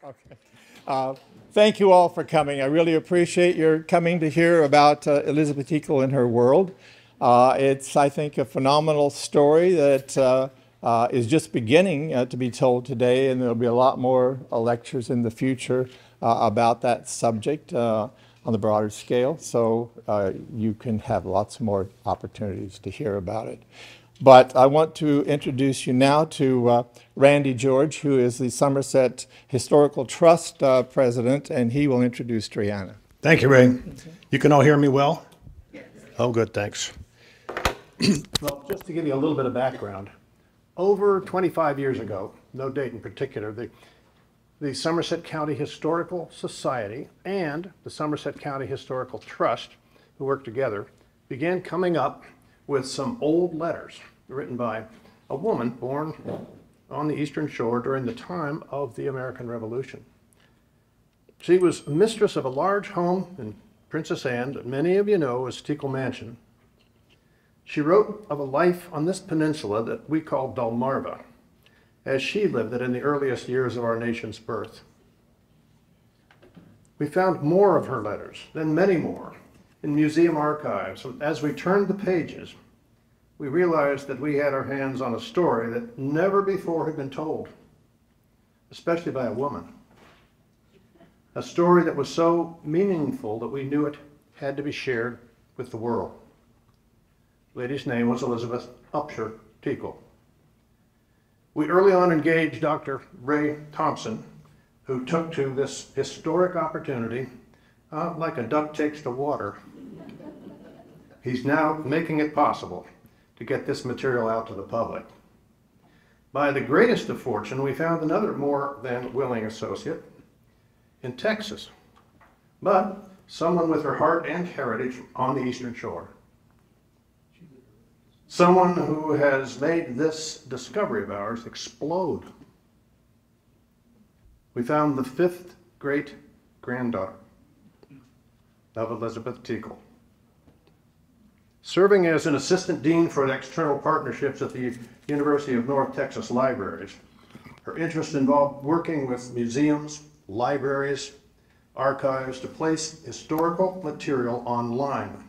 Okay. Thank you all for coming. I really appreciate your coming to hear about Elizabeth Teackle and her world. It's, I think, a phenomenal story that is just beginning to be told today, and there'll be a lot more lectures in the future about that subject on the broader scale, so you can have lots more opportunities to hear about it. But I want to introduce you now to Randy George, who is the Somerset Historical Trust president, and he will introduce Dreanna. Thank you, Ray. You can all hear me well? Yes. Oh, good, thanks. Well, just to give you a little bit of background, over 25 years ago, no date in particular, the Somerset County Historical Society and the Somerset County Historical Trust, who worked together, began coming up with some old letters written by a woman born on the Eastern Shore during the time of the American Revolution. She was mistress of a large home in Princess Anne that many of you know as Teackle Mansion. She wrote of a life on this peninsula that we call Delmarva, as she lived it in the earliest years of our nation's birth. We found more of her letters, then many more, in museum archives. And as we turned the pages, we realized that we had our hands on a story that never before had been told, especially by a woman. A story that was so meaningful that we knew it had to be shared with the world. The lady's name was Elizabeth Upshur Teackle. We early on engaged Dr. Ray Thompson, who took to this historic opportunity like a duck takes to water. He's now making it possible to get this material out to the public. By the greatest of fortune, we found another more than willing associate in Texas, but someone with her heart and heritage on the Eastern Shore. Someone who has made this discovery of ours explode. We found the fifth great granddaughter of Elizabeth Teackle. Serving as an assistant dean for external partnerships at the University of North Texas Libraries, her interest involved working with museums, libraries, archives to place historical material online.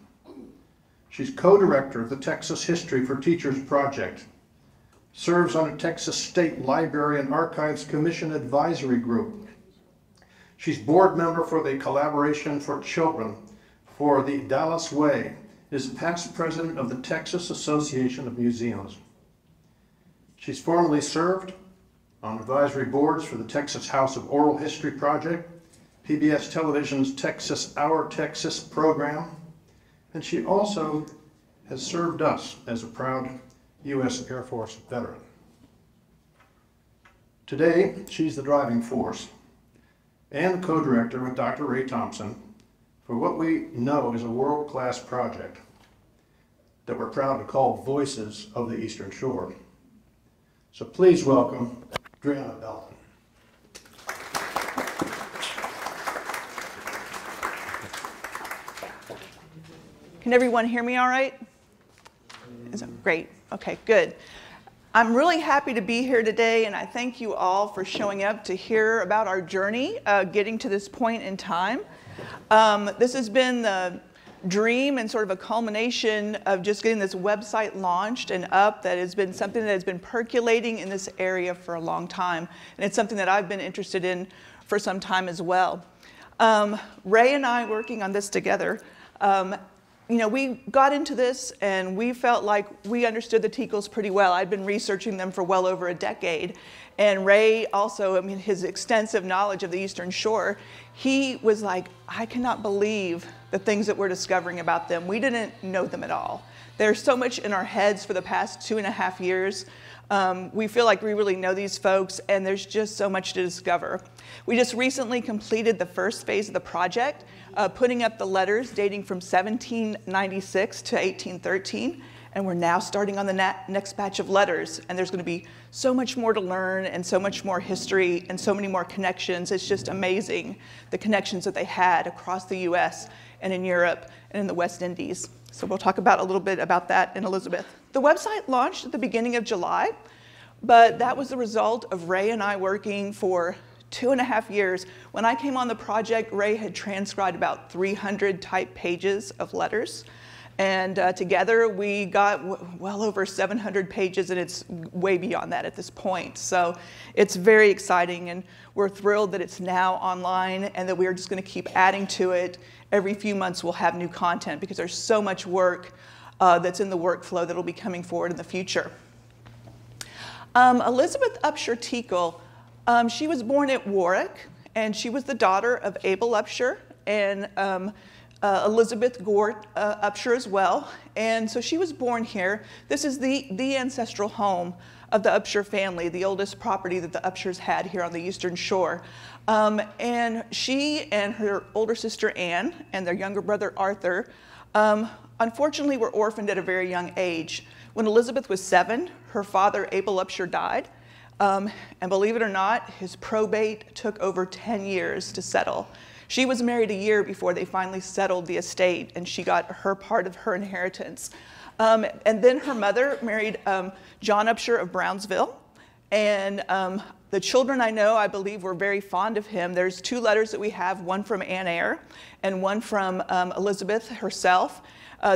She's co-director of the Texas History for Teachers Project, serves on a Texas State Library and Archives Commission Advisory Group. She's board member for the Collaboration for Children for the Dallas Way, is past president of the Texas Association of Museums. She's formerly served on advisory boards for the Texas House of Oral History Project, PBS Television's Texas Our Texas program, and she also has served us as a proud U.S. Air Force veteran. Today, she's the driving force and co-director with Dr. Ray Thompson for what we know is a world-class project that we're proud to call Voices of the Eastern Shore. So please welcome Dreanna Belden. Can everyone hear me all right? Is it great? Okay, good. I'm really happy to be here today, and I thank you all for showing up to hear about our journey getting to this point in time. This has been the dream and sort of a culmination of just getting this website launched and up. That has been something that has been percolating in this area for a long time, and it's something that I've been interested in for some time as well. Ray and I working on this together, you know, we got into this and we felt like we understood the Teackles pretty well. I'd been researching them for well over a decade. And Ray also, I mean, his extensive knowledge of the Eastern Shore, he was like, I cannot believe the things that we're discovering about them. We didn't know them at all. There's so much in our heads for the past 2.5 years. We feel like we really know these folks, and there's just so much to discover. We just recently completed the first phase of the project, putting up the letters dating from 1796 to 1813, and we're now starting on the next batch of letters, and there's going to be so much more to learn and so much more history and so many more connections. It's just amazing the connections that they had across the US and in Europe and in the West Indies. So we'll talk about a little bit about that in Elizabeth. The website launched at the beginning of July, but that was the result of Ray and I working for 2.5 years. When I came on the project, Ray had transcribed about 300 typed pages of letters. And together we got well over 700 pages, and it's way beyond that at this point. So it's very exciting, and we're thrilled that it's now online and that we're just going to keep adding to it. Every few months we'll have new content because there's so much work that's in the workflow that will be coming forward in the future. Elizabeth Upshur Teackle, she was born at Warwick, and she was the daughter of Abel Upshur and Elizabeth Gort Upshur as well. And so she was born here. This is the ancestral home of the Upshur family, the oldest property that the Upshurs had here on the Eastern Shore. And she and her older sister Anne and their younger brother Arthur unfortunately were orphaned at a very young age. When Elizabeth was 7, her father Abel Upshur died. And believe it or not, his probate took over 10 years to settle. She was married a year before they finally settled the estate, and she got her part of her inheritance. And then her mother married John Upshur of Brownsville. And the children I believe, were very fond of him. There's 2 letters that we have, one from Ann Eyre and one from Elizabeth herself.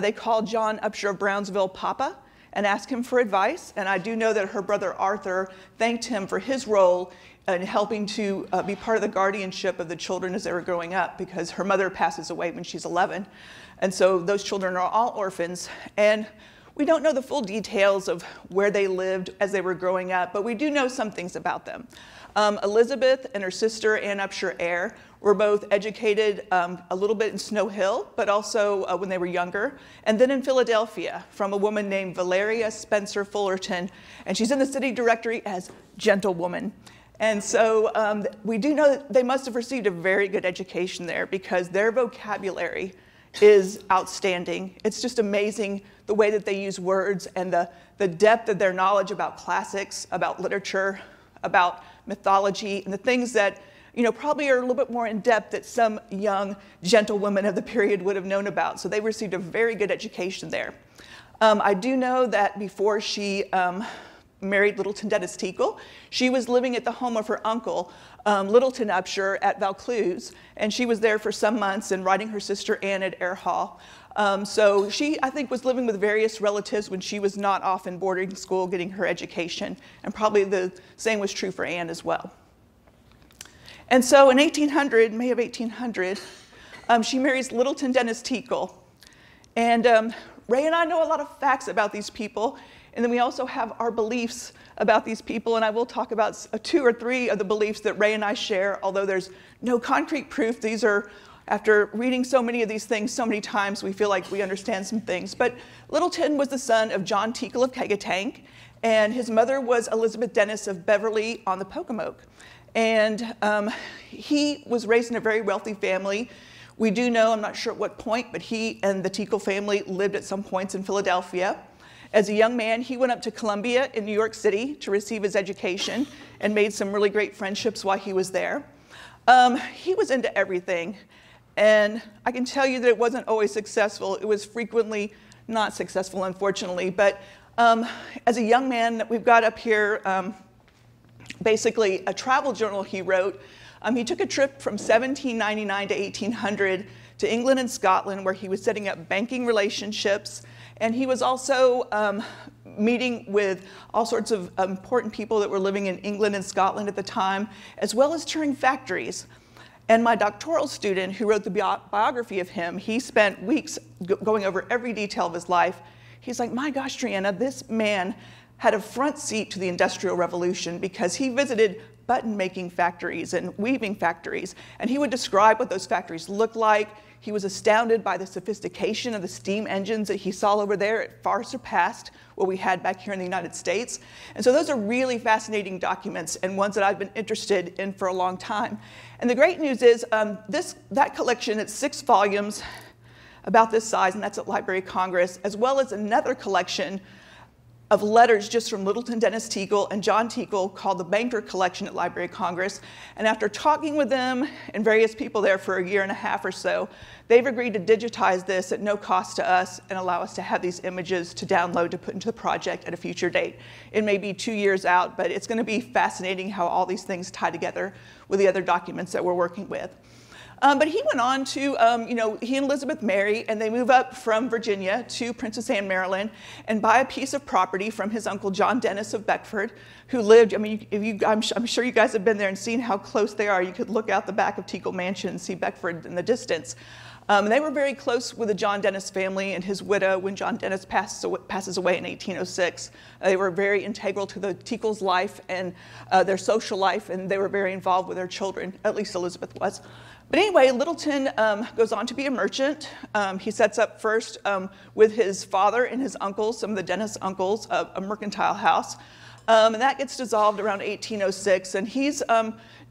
They called John Upshur of Brownsville Papa and asked him for advice. And I do know that her brother Arthur thanked him for his role in helping to be part of the guardianship of the children as they were growing up, because her mother passes away when she's 11. And so those children are all orphans. And we don't know the full details of where they lived as they were growing up, but we do know some things about them. Elizabeth and her sister, Ann Upshur Eyre, were both educated a little bit in Snow Hill, but also when they were younger, and then in Philadelphia from a woman named Valeria Spencer Fullerton, and she's in the city directory as Gentlewoman. And so we do know that they must have received a very good education there, because their vocabulary is outstanding. It's just amazing the way that they use words and the depth of their knowledge about classics, about literature, about mythology, and the things that probably are a little bit more in depth that some young gentlewomen of the period would have known about. So they received a very good education there. I do know that before she married Littleton Dennis Teackle, she was living at the home of her uncle, Littleton Upshur, at Vaucluse, and she was there for some months and writing her sister Anne at Eyre Hall. So she, I think, was living with various relatives when she was not off in boarding school getting her education, and probably the same was true for Anne as well. And so in 1800, May of 1800, she marries Littleton Dennis Teackle. And Ray and I know a lot of facts about these people, and then we also have our beliefs about these people, and I will talk about 2 or 3 of the beliefs that Ray and I share, although there's no concrete proof. These are, after reading so many of these things so many times, we feel like we understand some things. But Littleton was the son of John Teackle of Kegatank, and his mother was Elizabeth Dennis of Beverly on the Pocomoke. And he was raised in a very wealthy family. We do know, I'm not sure at what point, but he and the Teackle family lived at some points in Philadelphia. As a young man, he went up to Columbia in New York City to receive his education and made some really great friendships while he was there. He was into everything, and I can tell you that it wasn't always successful. It was frequently not successful, unfortunately. But as a young man, we've got up here basically a travel journal he wrote. He took a trip from 1799 to 1800 to England and Scotland, where he was setting up banking relationships. And he was also meeting with all sorts of important people that were living in England and Scotland at the time, as well as touring factories. And my doctoral student, who wrote the biography of him, he spent weeks going over every detail of his life. He's like, my gosh, Dreanna, this man had a front seat to the Industrial Revolution, because he visited button-making factories and weaving factories, and he would describe what those factories looked like. He was astounded by the sophistication of the steam engines that he saw over there. It far surpassed what we had back here in the United States. And so those are really fascinating documents, and ones that I've been interested in for a long time. And the great news is that collection, it's 6 volumes about this size, and that's at Library of Congress, as well as another collection of letters just from Littleton Dennis Teackle and John Teackle called the Banker Collection at Library of Congress. And after talking with them and various people there for a year and a half or so, they've agreed to digitize this at no cost to us and allow us to have these images to download to put into the project at a future date. It may be 2 years out, but it's going to be fascinating how all these things tie together with the other documents that we're working with. But he went on to, he and Elizabeth marry, and they move up from Virginia to Princess Anne, Maryland, and buy a piece of property from his uncle John Dennis of Beckford, who lived, I'm sure you guys have been there and seen how close they are. You could look out the back of Teackle Mansion and see Beckford in the distance. And they were very close with the John Dennis family and his widow when John Dennis passes away in 1806. They were very integral to the Teackles' life and their social life, and they were very involved with their children, at least Elizabeth was. But anyway, Littleton goes on to be a merchant. He sets up first with his father and his uncles, some of the Dennis uncles, a mercantile house. And that gets dissolved around 1806. And he's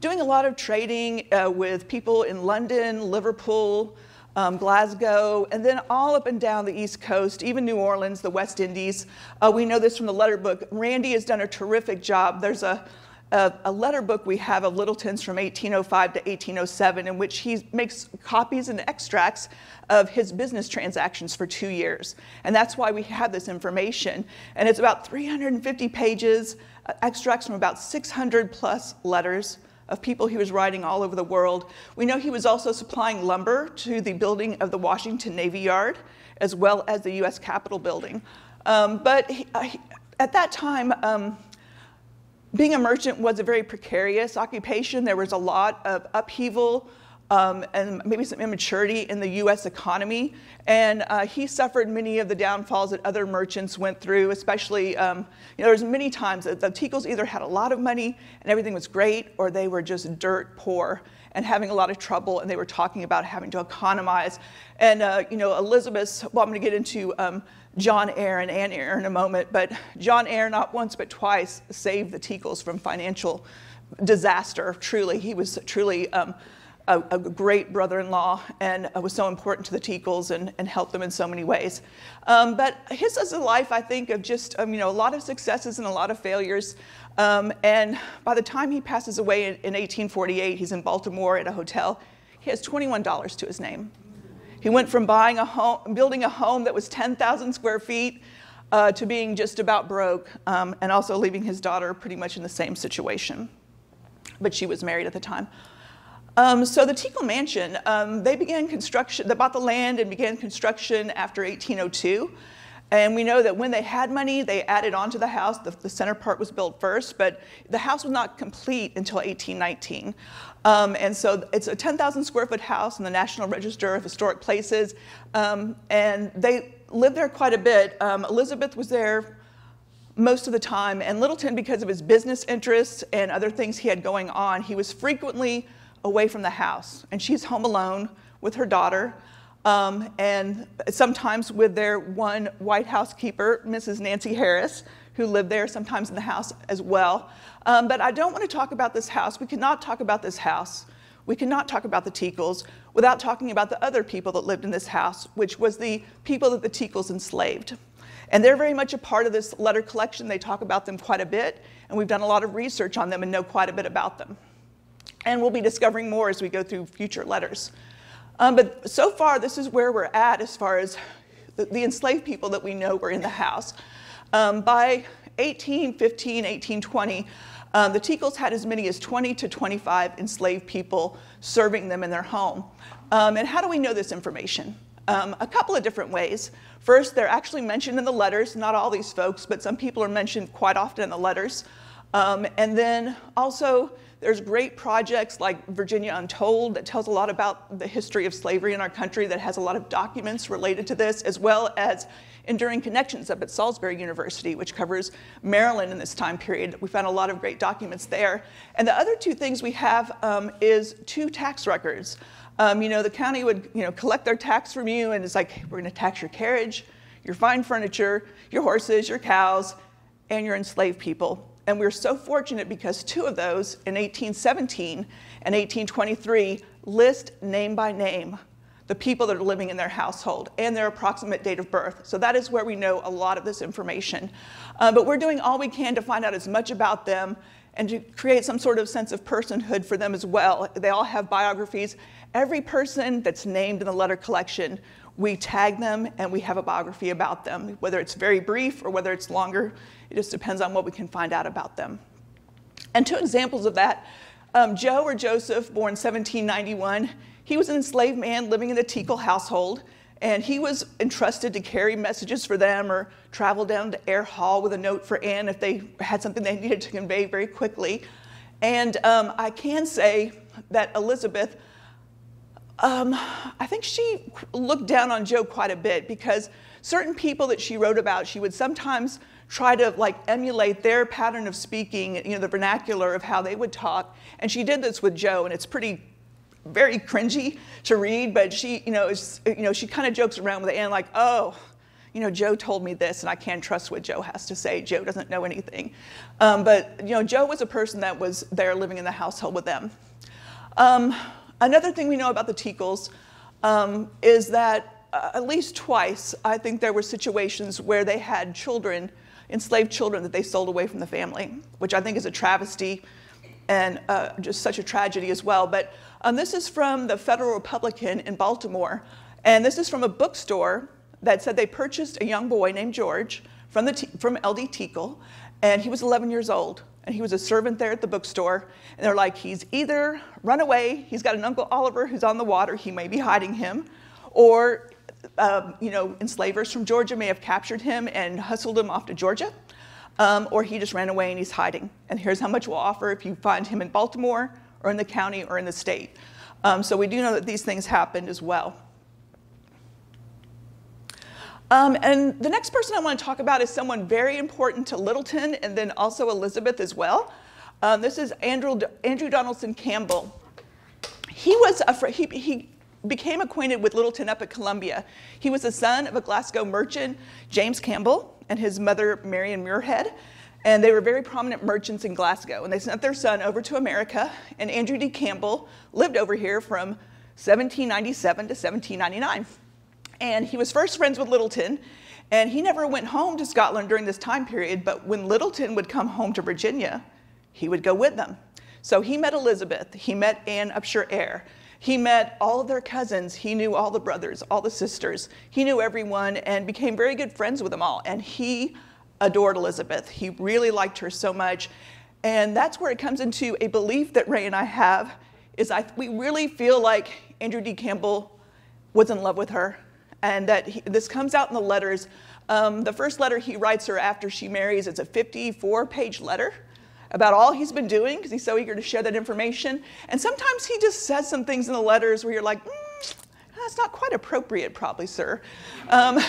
doing a lot of trading with people in London, Liverpool, Glasgow, and then all up and down the East Coast, even New Orleans, the West Indies. We know this from the letter book. Randy has done a terrific job. There's a letter book we have of Littleton's from 1805 to 1807 in which he makes copies and extracts of his business transactions for 2 years. And that's why we have this information. And it's about 350 pages, extracts from about 600 plus letters of people he was writing all over the world. We know he was also supplying lumber to the building of the Washington Navy Yard, as well as the U.S. Capitol building. But at that time, being a merchant was a very precarious occupation. There was a lot of upheaval and maybe some immaturity in the U.S. economy. And he suffered many of the downfalls that other merchants went through, especially, there was many times that the Teackles either had a lot of money and everything was great, or they were just dirt poor and having a lot of trouble, and they were talking about having to economize. And, Elizabeth, well, I'm going to get into John Eyre and Anne Eyre in a moment, but John Eyre, not once but twice, saved the Teackles from financial disaster, truly. He was truly a great brother-in-law and was so important to the Teackles and helped them in so many ways. But his is a life, I think, of just a lot of successes and a lot of failures. And by the time he passes away in 1848, he's in Baltimore at a hotel. He has $21 to his name. He went from building a home that was 10,000 square feet to being just about broke, and also leaving his daughter pretty much in the same situation. But she was married at the time. So the Teackle Mansion, they began construction, they bought the land and began construction after 1802. And we know that when they had money, they added on to the house. The center part was built first, but the house was not complete until 1819. And so it's a 10,000 square foot house in the National Register of Historic Places. And they lived there quite a bit. Elizabeth was there most of the time. And Littleton, because of his business interests and other things he had going on, he was frequently away from the house. And she's home alone with her daughter. And sometimes with their one white housekeeper, Mrs. Nancy Harris, who lived there sometimes in the house as well. But I don't want to talk about this house. We cannot talk about this house. We cannot talk about the Teackles without talking about the other people that lived in this house, which was the people that the Teackles enslaved. And they're very much a part of this letter collection. They talk about them quite a bit, and we've done a lot of research on them and know quite a bit about them. And we'll be discovering more as we go through future letters. But so far, this is where we're at as far as the enslaved people that we know were in the house. By 1815, 1820, the Teackles had as many as 20 to 25 enslaved people serving them in their home. And how do we know this information? A couple of different ways. First, they're actually mentioned in the letters. Not all these folks, but some people are mentioned quite often in the letters. And then also, there's great projects like Virginia Untold that tells a lot about the history of slavery in our country, that has a lot of documents related to this, as well as Enduring Connections up at Salisbury University, which covers Maryland in this time period. We found a lot of great documents there. And the other two things we have is 2 tax records. The county would collect their tax from you, and it's like, we're going to tax your carriage, your fine furniture, your horses, your cows, and your enslaved people. And we're so fortunate because 2 of those, in 1817 and 1823, list name by name the people that are living in their household, and their approximate date of birth. So that is where we know a lot of this information. But we're doing all we can to find out as much about them and to create some sort of sense of personhood for them as well. They all have biographies. Every person that's named in the letter collection, we tag them and we have a biography about them, whether it's very brief or whether it's longer. It just depends on what we can find out about them. And two examples of that, Joe or Joseph, born 1791, he was an enslaved man living in the Teackle household, and he was entrusted to carry messages for them or travel down to Air Hall with a note for Anne if they had something they needed to convey very quickly. And I can say that Elizabeth, I think she looked down on Joe quite a bit, because certain people that she wrote about, she would sometimes try to like emulate their pattern of speaking, you know, the vernacular of how they would talk. And she did this with Joe, and it's very cringy to read, but she, she kind of jokes around with Anne like, oh, Joe told me this, and I can't trust what Joe has to say. Joe doesn't know anything. But Joe was a person that was there living in the household with them. Another thing we know about the Teackles is that at least twice, I think there were situations where they had children, enslaved children, that they sold away from the family, which I think is a travesty and just such a tragedy as well. But this is from the Federal Republican in Baltimore, and this is from a bookstore that said they purchased a young boy named George from L.D. Teackle, and he was 11 years old, and he was a servant there at the bookstore, and they're like, he's either run away, he's got an Uncle Oliver who's on the water, he may be hiding him, or enslavers from Georgia may have captured him and hustled him off to Georgia, or he just ran away and he's hiding. And here's how much we'll offer if you find him in Baltimore or in the county or in the state. So we do know that these things happened as well. And the next person I want to talk about is someone very important to Littleton and then also Elizabeth as well. This is Andrew Donaldson Campbell. He became acquainted with Littleton up at Columbia. He was the son of a Glasgow merchant, James Campbell, and his mother, Marion Muirhead. And they were very prominent merchants in Glasgow. And they sent their son over to America. And Andrew D. Campbell lived over here from 1797 to 1799. And he was first friends with Littleton. And he never went home to Scotland during this time period. But when Littleton would come home to Virginia, he would go with them. So he met Elizabeth. He met Anne Upshur Eyre. He met all of their cousins. He knew all the brothers, all the sisters. He knew everyone and became very good friends with them all. And he adored Elizabeth. He really liked her so much. And that's where it comes into a belief that Ray and I have, is we really feel like Andrew D. Campbell was in love with her. And that this comes out in the letters. The first letter he writes her after she marries, it's a 54-page letter about all he's been doing, because he's so eager to share that information. And sometimes he just says some things in the letters where you're like, that's not quite appropriate, probably, sir. But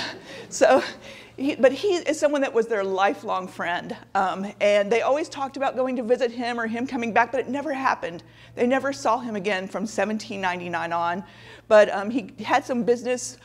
he is someone that was their lifelong friend. And they always talked about going to visit him or him coming back, but it never happened. They never saw him again from 1799 on. But he had some business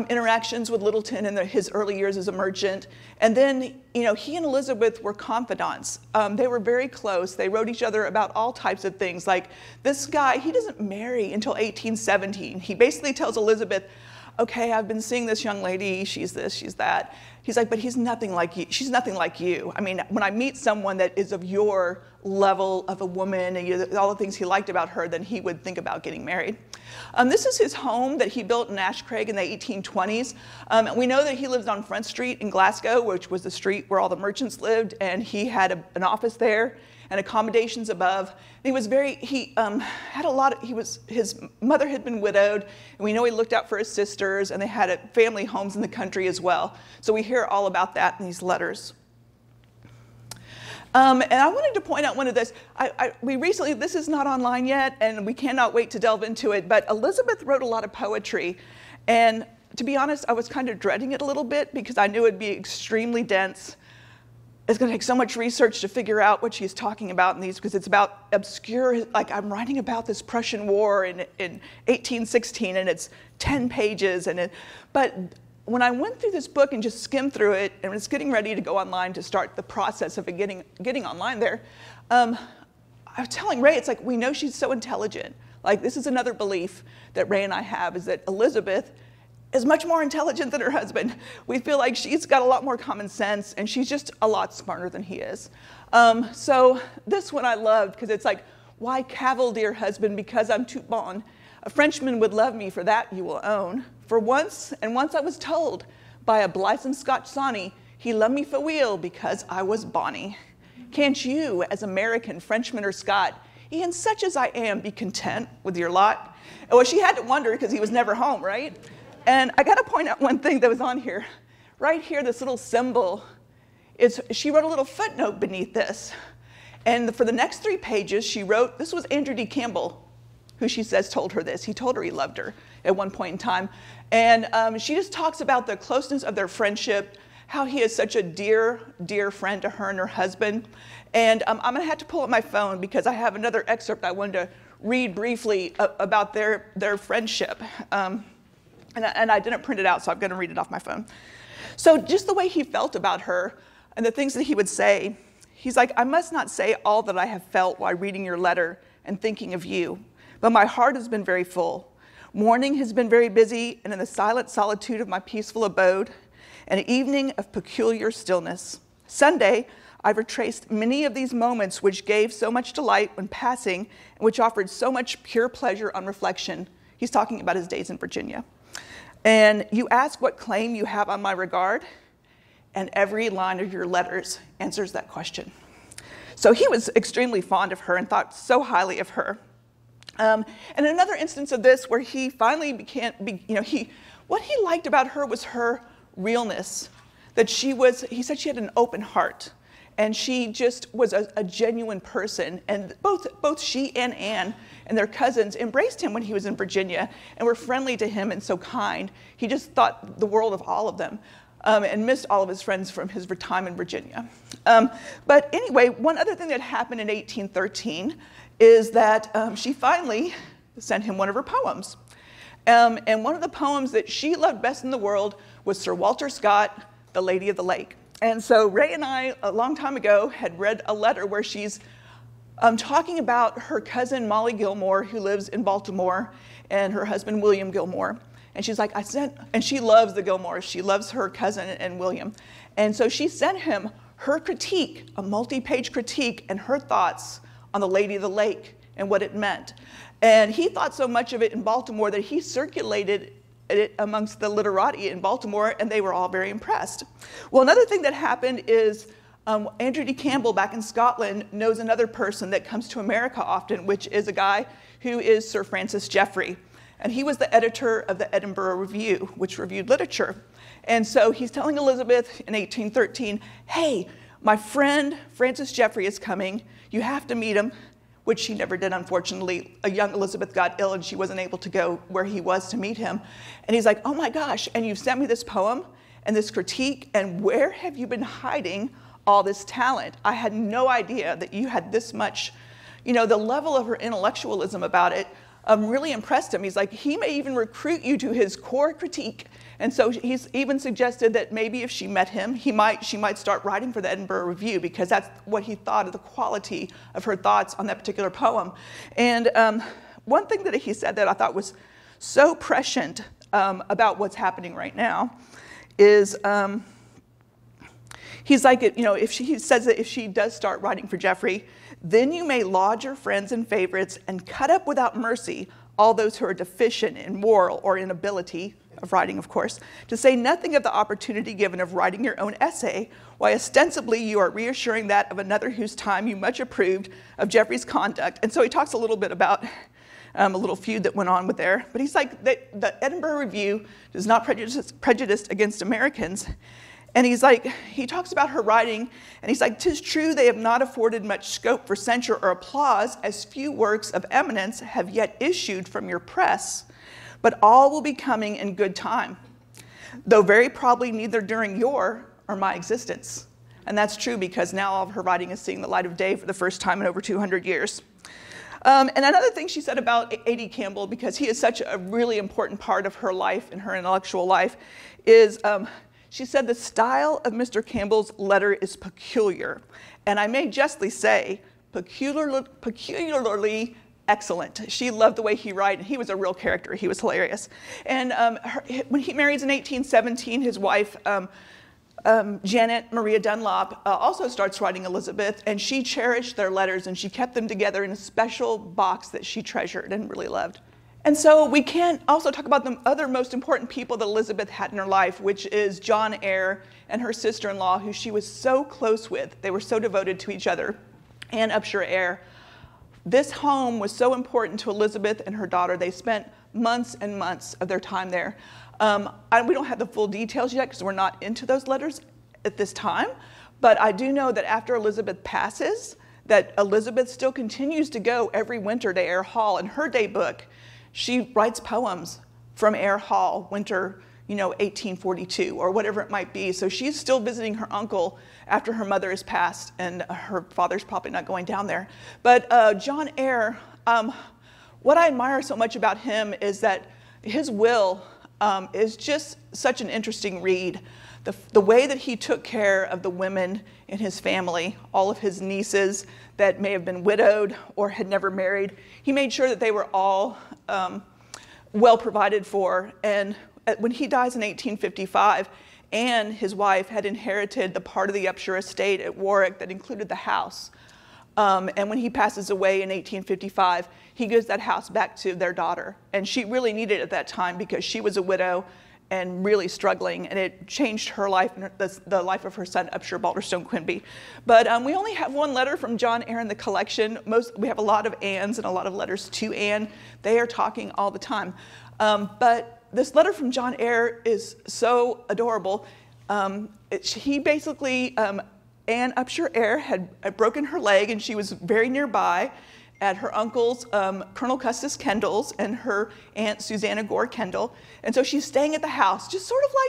interactions with Littleton in his early years as a merchant. And then, he and Elizabeth were confidants. They were very close. They wrote each other about all types of things. Like, this guy, he doesn't marry until 1817. He basically tells Elizabeth, okay, I've been seeing this young lady, she's this, she's that. He's like, but he's nothing like you. She's nothing like you. I mean, when I meet someone that is of your level of a woman and all the things he liked about her, then he would think about getting married. This is his home that he built in Ashcraig in the 1820s. We know that he lived on Front Street in Glasgow, which was the street where all the merchants lived, and he had an office there and accommodations above. And his mother had been widowed, and we know he looked out for his sisters, and they had family homes in the country as well. So we hear all about that in these letters. And I wanted to point out one of this. This is not online yet, and we cannot wait to delve into it, but Elizabeth wrote a lot of poetry. And to be honest, I was kind of dreading it a little bit because I knew it'd be extremely dense. It's going to take so much research to figure out what she's talking about in these, because it's about obscure, like I'm writing about this Prussian War in 1816, and it's 10 pages. But when I went through this book and just skimmed through it, and was getting ready to go online to start the process of it getting online there, I was telling Ray, it's like, we know she's so intelligent. Like, this is another belief that Ray and I have, is that Elizabeth is much more intelligent than her husband. We feel like she's got a lot more common sense, and she's just a lot smarter than he is. So this one I loved, because it's like, why cavil, dear husband, because I'm tout bon? A Frenchman would love me, for that you will own. For once, and once I was told by a blithesome Scotch sonny, he loved me for weel because I was bonny. Can't you, as American, Frenchman, or Scot, e'en such as I am, be content with your lot? Well, she had to wonder because he was never home, right? And I got to point out one thing that was on here. Right here, this little symbol, she wrote a little footnote beneath this. And for the next 3 pages, she wrote, this was Andrew D. Campbell, who she says told her this. He told her he loved her at one point in time. And she just talks about the closeness of their friendship, how he is such a dear, dear friend to her and her husband. And I'm going to have to pull up my phone because I have another excerpt I wanted to read briefly about their friendship. And I didn't print it out, so I'm going to read it off my phone. So just the way he felt about her and the things that he would say, he's like, I must not say all that I have felt while reading your letter and thinking of you, but my heart has been very full. Morning has been very busy, and in the silent solitude of my peaceful abode, an evening of peculiar stillness. Sunday, I've retraced many of these moments which gave so much delight when passing, and which offered so much pure pleasure on reflection. He's talking about his days in Virginia. And you ask what claim you have on my regard, and every line of your letters answers that question. So he was extremely fond of her and thought so highly of her. And another instance of this where he finally what he liked about her was her realness, that he said she had an open heart, and she just was a genuine person. And both she and Anne and their cousins embraced him when he was in Virginia and were friendly to him and so kind. He just thought the world of all of them, and missed all of his friends from his time in Virginia. But anyway, one other thing that happened in 1813 is that she finally sent him one of her poems. And one of the poems that she loved best in the world was Sir Walter Scott, The Lady of the Lake. And so Ray and I, a long time ago, had read a letter where she's talking about her cousin Molly Gilmore, who lives in Baltimore, and her husband William Gilmore. And she's like, and she loves the Gilmores. She loves her cousin and William. And so she sent him her critique, a multi-page critique, and her thoughts on The Lady of the Lake and what it meant. And he thought so much of it in Baltimore that he circulated it amongst the literati in Baltimore, and they were all very impressed. Well, another thing that happened is Andrew D. Campbell back in Scotland knows another person that comes to America often, which is a guy who is Sir Francis Jeffrey. And he was the editor of the Edinburgh Review, which reviewed literature. And so he's telling Elizabeth in 1813, hey, my friend Francis Jeffrey is coming. You have to meet him, which she never did, unfortunately. A young Elizabeth got ill and she wasn't able to go where he was to meet him. And he's like, oh my gosh, and you've sent me this poem and this critique, and where have you been hiding all this talent? I had no idea that you had this much, the level of her intellectualism about it really impressed him. He's like, he may even recruit you to his core critique. And so he's even suggested that maybe if she met him, she might start writing for the Edinburgh Review, because that's what he thought of the quality of her thoughts on that particular poem. And one thing that he said that I thought was so prescient about what's happening right now is he's like, he says that if she does start writing for Jeffrey, then you may laud your friends and favorites and cut up without mercy all those who are deficient in moral or in ability of writing, of course, to say nothing of the opportunity given of writing your own essay, why ostensibly you are reassuring that of another whose time you much approved of Jeffrey's conduct. And so he talks a little bit about a little feud that went on with there. But he's like, the Edinburgh Review is not prejudiced against Americans. And he talks about her writing, and he's like, 'tis true they have not afforded much scope for censure or applause, as few works of eminence have yet issued from your press, but all will be coming in good time, though very probably neither during your or my existence. And that's true, because now all of her writing is seeing the light of day for the first time in over 200 years. And another thing she said about A.D. Campbell, because he is such a really important part of her life and her intellectual life, is she said the style of Mr. Campbell's letter is peculiar, and I may justly say peculiarly excellent. She loved the way he wrote, and he was a real character. He was hilarious. And when he marries in 1817, his wife, Janet Maria Dunlop, also starts writing Elizabeth, and she cherished their letters, and she kept them together in a special box that she treasured and really loved. And so we can't also talk about the other most important people that Elizabeth had in her life, which is John Eyre and her sister-in-law, who she was so close with. They were so devoted to each other, and Upshur Eyre. This home was so important to Elizabeth and her daughter. They spent months and months of their time there. We don't have the full details yet because we're not into those letters at this time, but I do know that after Elizabeth passes, that Elizabeth still continues to go every winter to Eyre Hall. In her day book, she writes poems from Eyre Hall, winter, 1842 or whatever it might be. So she's still visiting her uncle after her mother has passed, and her father's probably not going down there. But John Eyre, what I admire so much about him is that his will is just such an interesting read. The way that he took care of the women in his family, all of his nieces that may have been widowed or had never married, he made sure that they were all well provided for. And when he dies in 1855, Anne, his wife, had inherited the part of the Upshur estate at Warwick that included the house. And when he passes away in 1855, he gives that house back to their daughter. And she really needed it at that time because she was a widow and really struggling, and it changed her life and the life of her son, Upshur Balderstone Quimby. But we only have one letter from John Eyre in the collection. We have a lot of Annes and a lot of letters to Anne. They are talking all the time. But this letter from John Eyre is so adorable. He basically, Anne Upshur Eyre had broken her leg, and she was very nearby at her uncle's, Colonel Custis Kendall's, and her aunt Susanna Gore Kendall. And so she's staying at the house, just sort of like,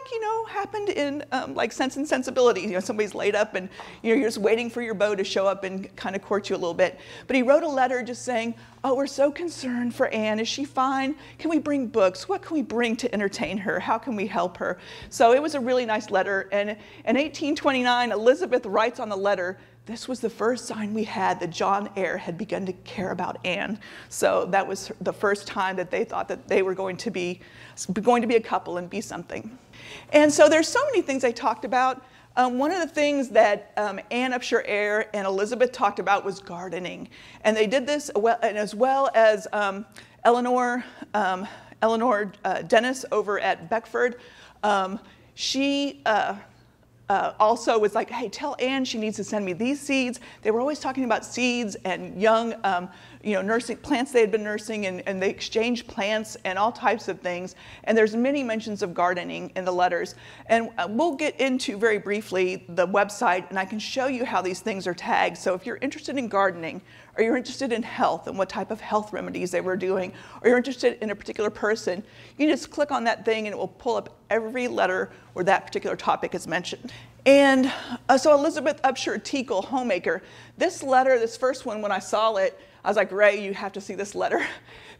happened in like Sense and Sensibility. Somebody's laid up and, you're just waiting for your beau to show up and kind of court you a little bit. But he wrote a letter just saying, oh, we're so concerned for Anne. Is she fine? Can we bring books? What can we bring to entertain her? How can we help her? So it was a really nice letter. And in 1829, Elizabeth writes on the letter, this was the first sign we had that John Eyre had begun to care about Anne. So that was the first time that they thought that they were going to be a couple and be something. And so there's so many things they talked about. One of the things that Anne Upshur Eyre and Elizabeth talked about was gardening. And they did this as well as Eleanor Dennis over at Beckford. She also was like, hey, tell Anne she needs to send me these seeds. They were always talking about seeds and young, nursing plants they had been nursing, and they exchanged plants and all types of things. And there's many mentions of gardening in the letters. And we'll get into very briefly the website, and I can show you how these things are tagged. So if you're interested in gardening, or you're interested in health and what type of health remedies they were doing, or you're interested in a particular person, you can just click on that thing and it will pull up every letter where that particular topic is mentioned. And so Elizabeth Upshur Teackle, homemaker, this letter, this first one, when I saw it, I was like, Ray, you have to see this letter.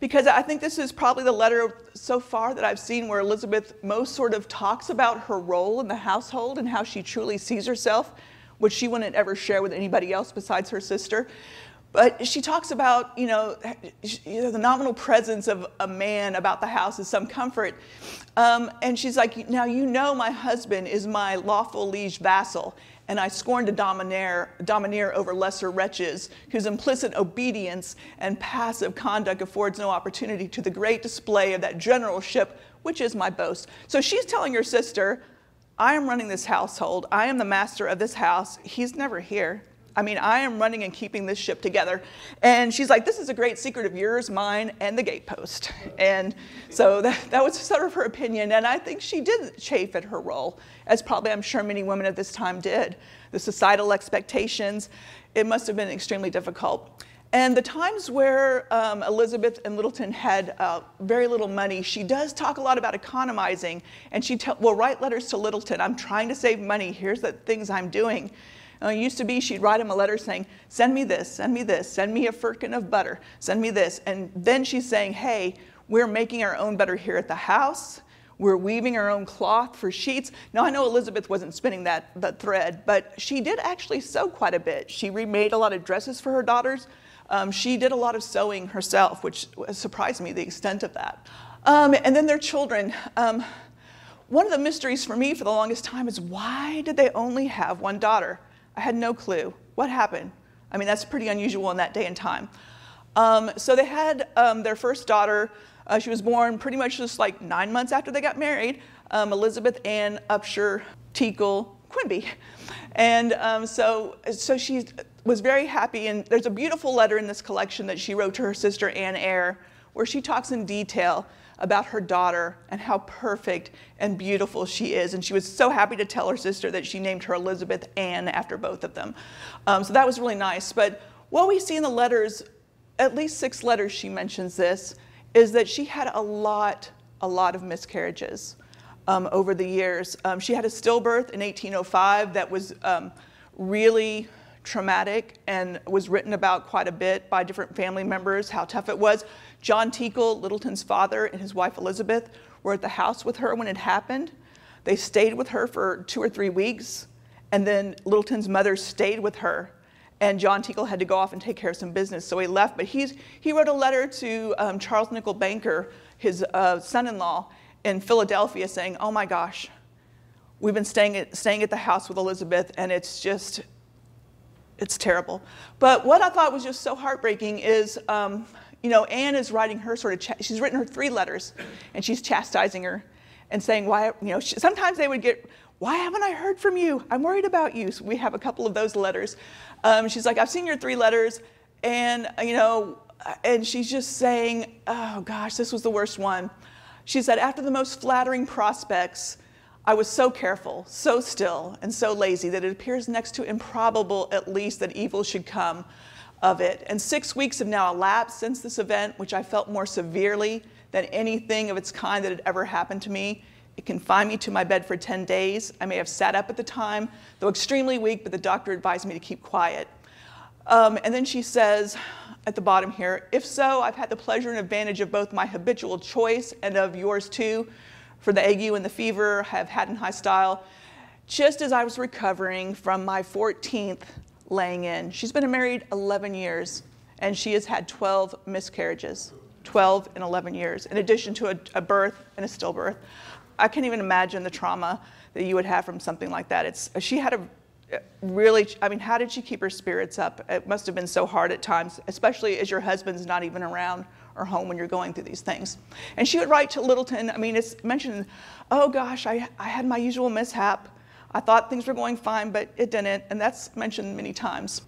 Because I think this is probably the letter so far that I've seen where Elizabeth most sort of talks about her role in the household and how she truly sees herself, which she wouldn't ever share with anybody else besides her sister. But she talks about, the nominal presence of a man about the house is some comfort. And she's like, now my husband is my lawful liege vassal, and I scorn to domineer over lesser wretches, whose implicit obedience and passive conduct affords no opportunity to the great display of that generalship which is my boast. So she's telling her sister, I am running this household. I am the master of this house. He's never here. I mean, I am running and keeping this ship together. And she's like, this is a great secret of yours, mine, and the gatepost. And so that was sort of her opinion. And I think she did chafe at her role, as probably I'm sure many women at this time did. The societal expectations, it must have been extremely difficult. And the times where Elizabeth and Littleton had very little money, she does talk a lot about economizing. And she will write letters to Littleton. I'm trying to save money. Here's the things I'm doing. It used to be she'd write him a letter saying, send me this, send me this, send me a firkin of butter, send me this. And then she's saying, hey, we're making our own butter here at the house. We're weaving our own cloth for sheets. Now, I know Elizabeth wasn't spinning that thread, but she did actually sew quite a bit. She remade a lot of dresses for her daughters. She did a lot of sewing herself, which surprised me, the extent of that. And then their children. One of the mysteries for me for the longest time is, why did they only have one daughter? I had no clue. What happened? I mean, that's pretty unusual in that day and time. So they had their first daughter. She was born pretty much just like 9 months after they got married, Elizabeth Ann Upshur Teackle Quimby. And so she was very happy, and there's a beautiful letter in this collection that she wrote to her sister Ann Eyre, where she talks in detail about her daughter and how perfect and beautiful she is. And she was so happy to tell her sister that she named her Elizabeth Ann after both of them. So that was really nice. But what we see in the letters, at least 6 letters she mentions this, is that she had a lot of miscarriages over the years. She had a stillbirth in 1805 that was really traumatic and was written about quite a bit by different family members, how tough it was. John Teackle, Littleton's father, and his wife Elizabeth were at the house with her when it happened. They stayed with her for 2 or 3 weeks, and then Littleton's mother stayed with her, and John Teackle had to go off and take care of some business, so he left. But he wrote a letter to Charles Nickel Banker, his son-in-law, in Philadelphia, saying, "Oh my gosh, we've been staying at the house with Elizabeth, and it's terrible." But what I thought was just so heartbreaking is, Anne is writing her she's written her 3 letters, and she's chastising her and saying, why, sometimes they would get, "Why haven't I heard from you? I'm worried about you." So we have a couple of those letters. She's like, "I've seen your 3 letters, and, and she's just saying, oh gosh, this was the worst one. She said, "After the most flattering prospects, I was so careful, so still, and so lazy that it appears next to improbable, at least, that evil should come of it. And 6 weeks have now elapsed since this event, which I felt more severely than anything of its kind that had ever happened to me. It confined me to my bed for 10 days. I may have sat up at the time, though extremely weak, but the doctor advised me to keep quiet." And then she says at the bottom here, "If so, I've had the pleasure and advantage of both my habitual choice and of yours too, for the ague and the fever I have had in high style, just as I was recovering from my 14th laying in." She's been married 11 years, and she has had 12 miscarriages, 12 in 11 years, in addition to a birth and a stillbirth. I can't even imagine the trauma that you would have from something like that. She had a really, how did she keep her spirits up? It must have been so hard at times, especially as your husband's not even around or home when you're going through these things. And she would write to Littleton, it's mentioned, "Oh gosh, I had my usual mishap. I thought things were going fine, but it didn't," and that's mentioned many times.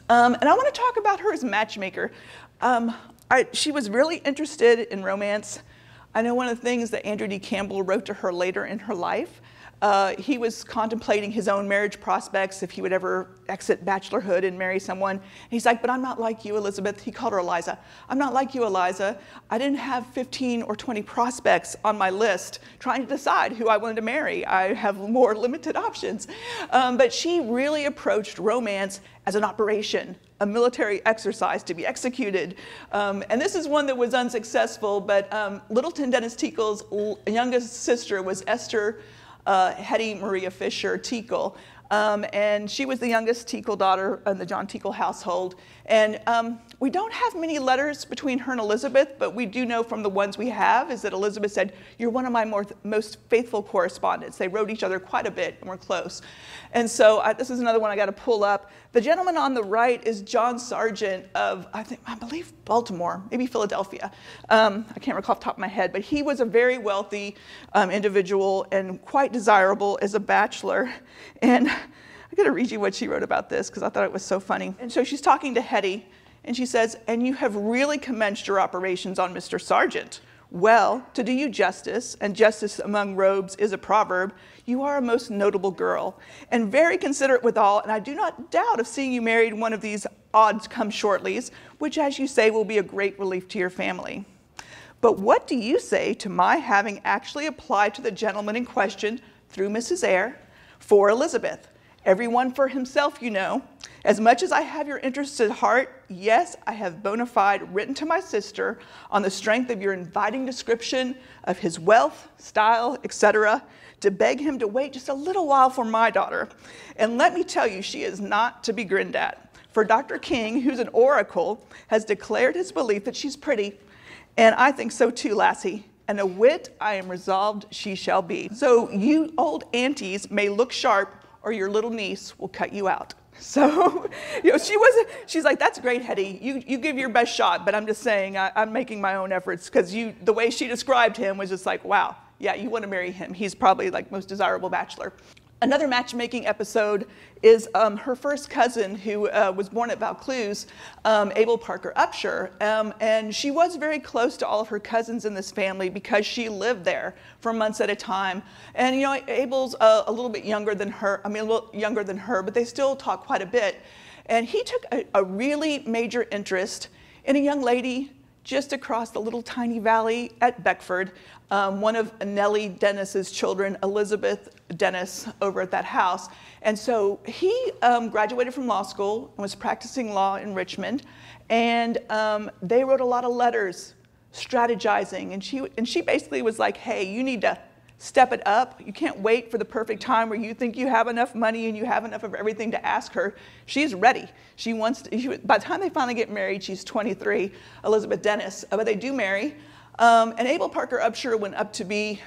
And I want to talk about her as a matchmaker. She was really interested in romance. I know one of the things that Andrew D. Campbell wrote to her later in her life, he was contemplating his own marriage prospects, if he would ever exit bachelorhood and marry someone. And he's like, "But I'm not like you, Elizabeth." He called her Eliza. "I'm not like you, Eliza. I didn't have 15 or 20 prospects on my list trying to decide who I wanted to marry. I have more limited options." But she really approached romance as an operation, a military exercise to be executed. And this is one that was unsuccessful, but Littleton Dennis Teackle's youngest sister was Esther Hetty Maria Fisher Teackle, and she was the youngest Teackle daughter in the John Teackle household. And we don't have many letters between her and Elizabeth, but we do know from the ones we have is that Elizabeth said, "You're one of my most faithful correspondents." They wrote each other quite a bit and were close. And so this is another one I got to pull up. The gentleman on the right is John Sargent of, I believe Baltimore, maybe Philadelphia. I can't recall off the top of my head, but he was a very wealthy individual and quite desirable as a bachelor. And I got to read you what she wrote about this because I thought it was so funny. And so she's talking to Hetty, and she says, "And you have really commenced your operations on Mr. Sargent. Well, to do you justice, and justice among robes is a proverb, you are a most notable girl, and very considerate withal, and I do not doubt of seeing you married one of these odd-come-shortlies, which, as you say, will be a great relief to your family. But what do you say to my having actually applied to the gentleman in question, through Mrs. Eyre, for Elizabeth? Everyone for himself, you know. As much as I have your interests at heart, yes, I have bona fide written to my sister on the strength of your inviting description of his wealth, style, etc., to beg him to wait just a little while for my daughter. And let me tell you, she is not to be grinned at. for Dr. King, who's an oracle, has declared his belief that she's pretty, and I think so too, lassie. And a wit I am resolved she shall be. So you old aunties may look sharp, or your little niece will cut you out. So, she's like, that's great, Hetty. You give your best shot, but I'm just saying I'm making my own efforts, because the way she described him was just like, wow, yeah, you want to marry him. He's probably like most desirable bachelor. Another matchmaking episode is her first cousin, who was born at Vaucluse, Abel Parker Upshur, and she was very close to all of her cousins in this family because she lived there for months at a time. And Abel's a little bit younger than her. I mean, a little younger than her, but they still talk quite a bit. And he took a really major interest in a young lady just across the little tiny valley at Beckford, one of Nellie Dennis's children, Elizabeth Dennis, over at that house. And so he graduated from law school and was practicing law in Richmond. And they wrote a lot of letters strategizing. And she basically was like, hey, you need to step it up. You can't wait for the perfect time where you think you have enough money and you have enough of everything to ask her. She's ready. She wants to, by the time they finally get married, she's 23, Elizabeth Dennis, but they do marry. And Abel Parker Upshur went up to be,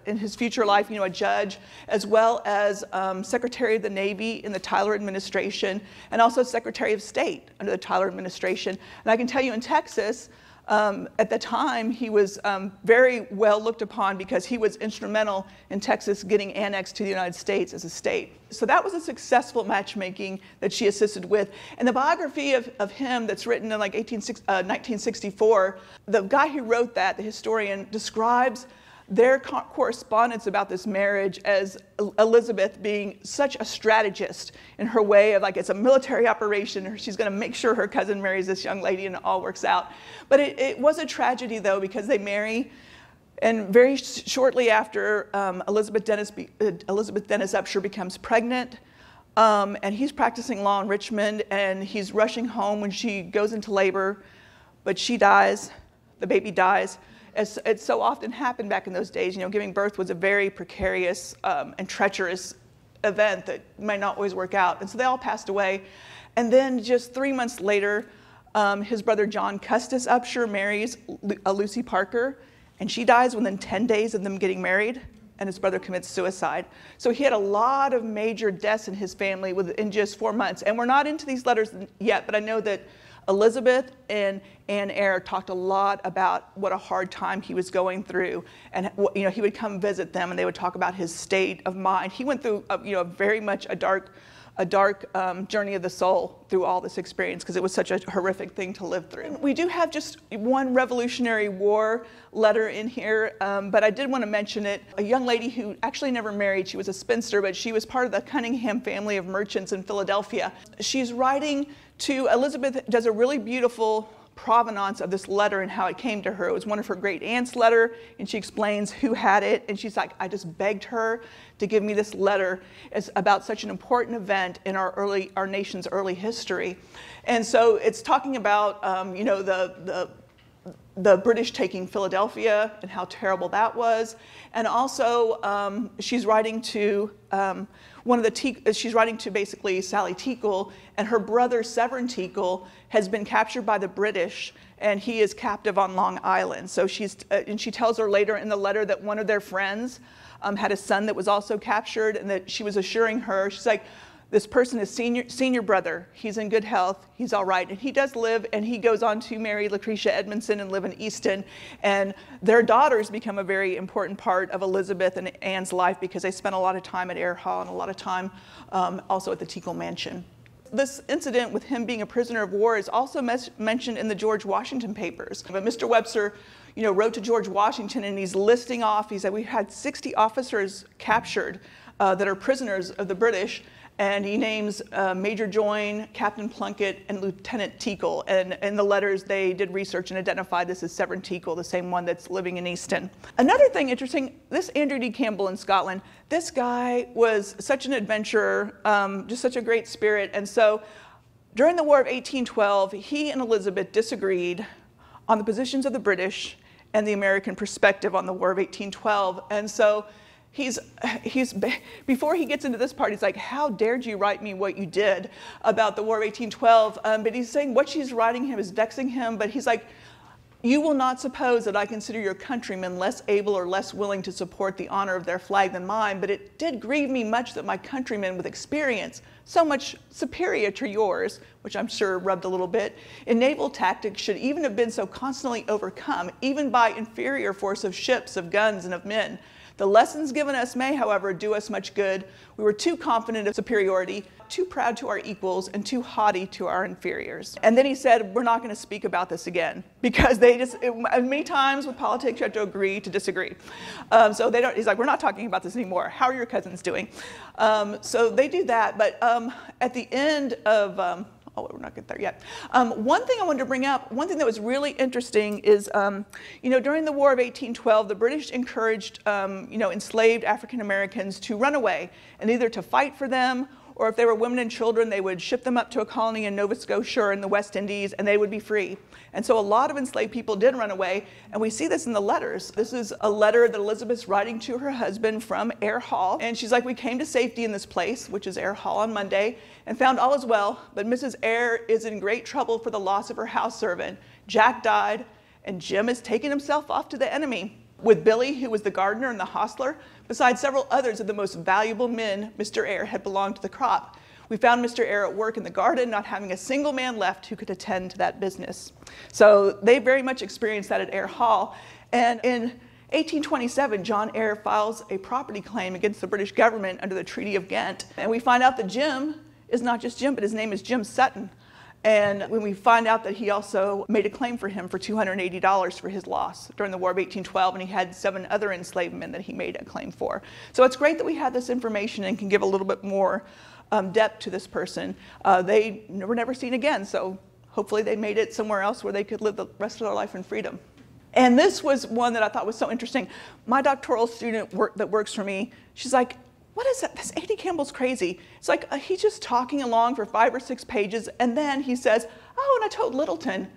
in his future life, a judge, as well as Secretary of the Navy in the Tyler administration, and also Secretary of State under the Tyler administration. And I can tell you in Texas, at the time, he was very well looked upon because he was instrumental in Texas getting annexed to the United States as a state. So that was a successful matchmaking that she assisted with. And the biography of him that's written in like 1964, the guy who wrote that, the historian, describes their correspondence about this marriage as Elizabeth being such a strategist in her way of like, it's a military operation, she's going to make sure her cousin marries this young lady and it all works out. But it was a tragedy though, because they marry, and very shortly after Elizabeth Dennis Upshur becomes pregnant, and he's practicing law in Richmond, and he's rushing home when she goes into labor, but she dies, the baby dies. As it so often happened back in those days, giving birth was a very precarious and treacherous event that might not always work out. And so they all passed away. And then just 3 months later, his brother John Custis Upshur marries Lucy Parker, and she dies within 10 days of them getting married, and his brother commits suicide. So he had a lot of major deaths in his family within just 4 months. And we're not into these letters yet, but I know that Elizabeth and Anne Eyre talked a lot about what a hard time he was going through, and he would come visit them, and they would talk about his state of mind. He went through very much a dark journey of the soul through all this experience, because it was such a horrific thing to live through. We do have just one Revolutionary War letter in here, but I did want to mention it. A young lady who actually never married, she was a spinster, but she was part of the Cunningham family of merchants in Philadelphia. She's writing to Elizabeth, does a really beautiful provenance of this letter and how it came to her. It was one of her great aunt's letter, and she explains who had it, and she's like, I just begged her to give me this letter. It's about such an important event in our nation's early history. And so it's talking about the British taking Philadelphia and how terrible that was. And also she's writing to she's writing to basically Sally Teackle, and her brother Severin Teackle has been captured by the British, and he is captive on Long Island. So and she tells her later in the letter that one of their friends had a son that was also captured, and that she was assuring her, she's like, this person is senior brother. He's in good health. He's all right. And he does live, and he goes on to marry Lucretia Edmondson and live in Easton. And their daughters become a very important part of Elizabeth and Anne's life, because they spent a lot of time at Eyre Hall and a lot of time also at the Teackle Mansion. This incident with him being a prisoner of war is also mentioned in the George Washington papers. But Mr. Webster, wrote to George Washington, and he's listing off, he said, we've had 60 officers captured that are prisoners of the British. And he names Major Joyne, Captain Plunkett, and Lieutenant Teackle. And in the letters, they did research and identified this as Severin Teackle, the same one that's living in Easton. Another thing interesting, this Andrew D. Campbell in Scotland, this guy was such an adventurer, just such a great spirit. And so during the War of 1812, he and Elizabeth disagreed on the positions of the British and the American perspective on the War of 1812. And so before he gets into this part, he's like, how dared you write me what you did about the War of 1812? But he's saying what she's writing him is vexing him, but he's like, you will not suppose that I consider your countrymen less able or less willing to support the honor of their flag than mine, but it did grieve me much that my countrymen with experience, so much superior to yours, which I'm sure rubbed a little bit, in naval tactics should even have been so constantly overcome, even by inferior force of ships, of guns, and of men. The lessons given us may, however, do us much good. We were too confident of superiority, too proud to our equals, and too haughty to our inferiors. And then he said, we're not going to speak about this again, because many times with politics you have to agree to disagree. So he's like, we're not talking about this anymore. How are your cousins doing? So they do that, but at the end of, we're not get there yet. One thing I wanted to bring up, one thing that was really interesting is, during the War of 1812, the British encouraged, enslaved African Americans to run away, and either to fight for them, or if they were women and children, they would ship them up to a colony in Nova Scotia or in the West Indies, and they would be free. And so a lot of enslaved people did run away, and we see this in the letters. This is a letter that Elizabeth's writing to her husband from Ayr Hall, and she's like, we came to safety in this place, which is Ayr Hall, on Monday, and found all is well, but Mrs. Ayr is in great trouble for the loss of her house servant. Jack died, and Jim has taken himself off to the enemy, with Billy, who was the gardener and the hostler, besides several others of the most valuable men Mr. Ayr had belonged to the crop. We found Mr. Ayr at work in the garden, not having a single man left who could attend to that business. So they very much experienced that at Ayr Hall. And in 1827, John Ayr files a property claim against the British government under the Treaty of Ghent. And we find out that Jim is not just Jim, but his name is Jim Sutton. And when we find out that he also made a claim for him for $280 for his loss during the War of 1812, and he had 7 other enslaved men that he made a claim for. So it's great that we have this information and can give a little bit more depth to this person. They were never seen again, so hopefully they made it somewhere else where they could live the rest of their life in freedom. And this was one that I thought was so interesting. My doctoral student that works for me, she's like, what is that? This A.D. Campbell's crazy. It's like he's just talking along for 5 or 6 pages, and then he says, oh, and I told Littleton,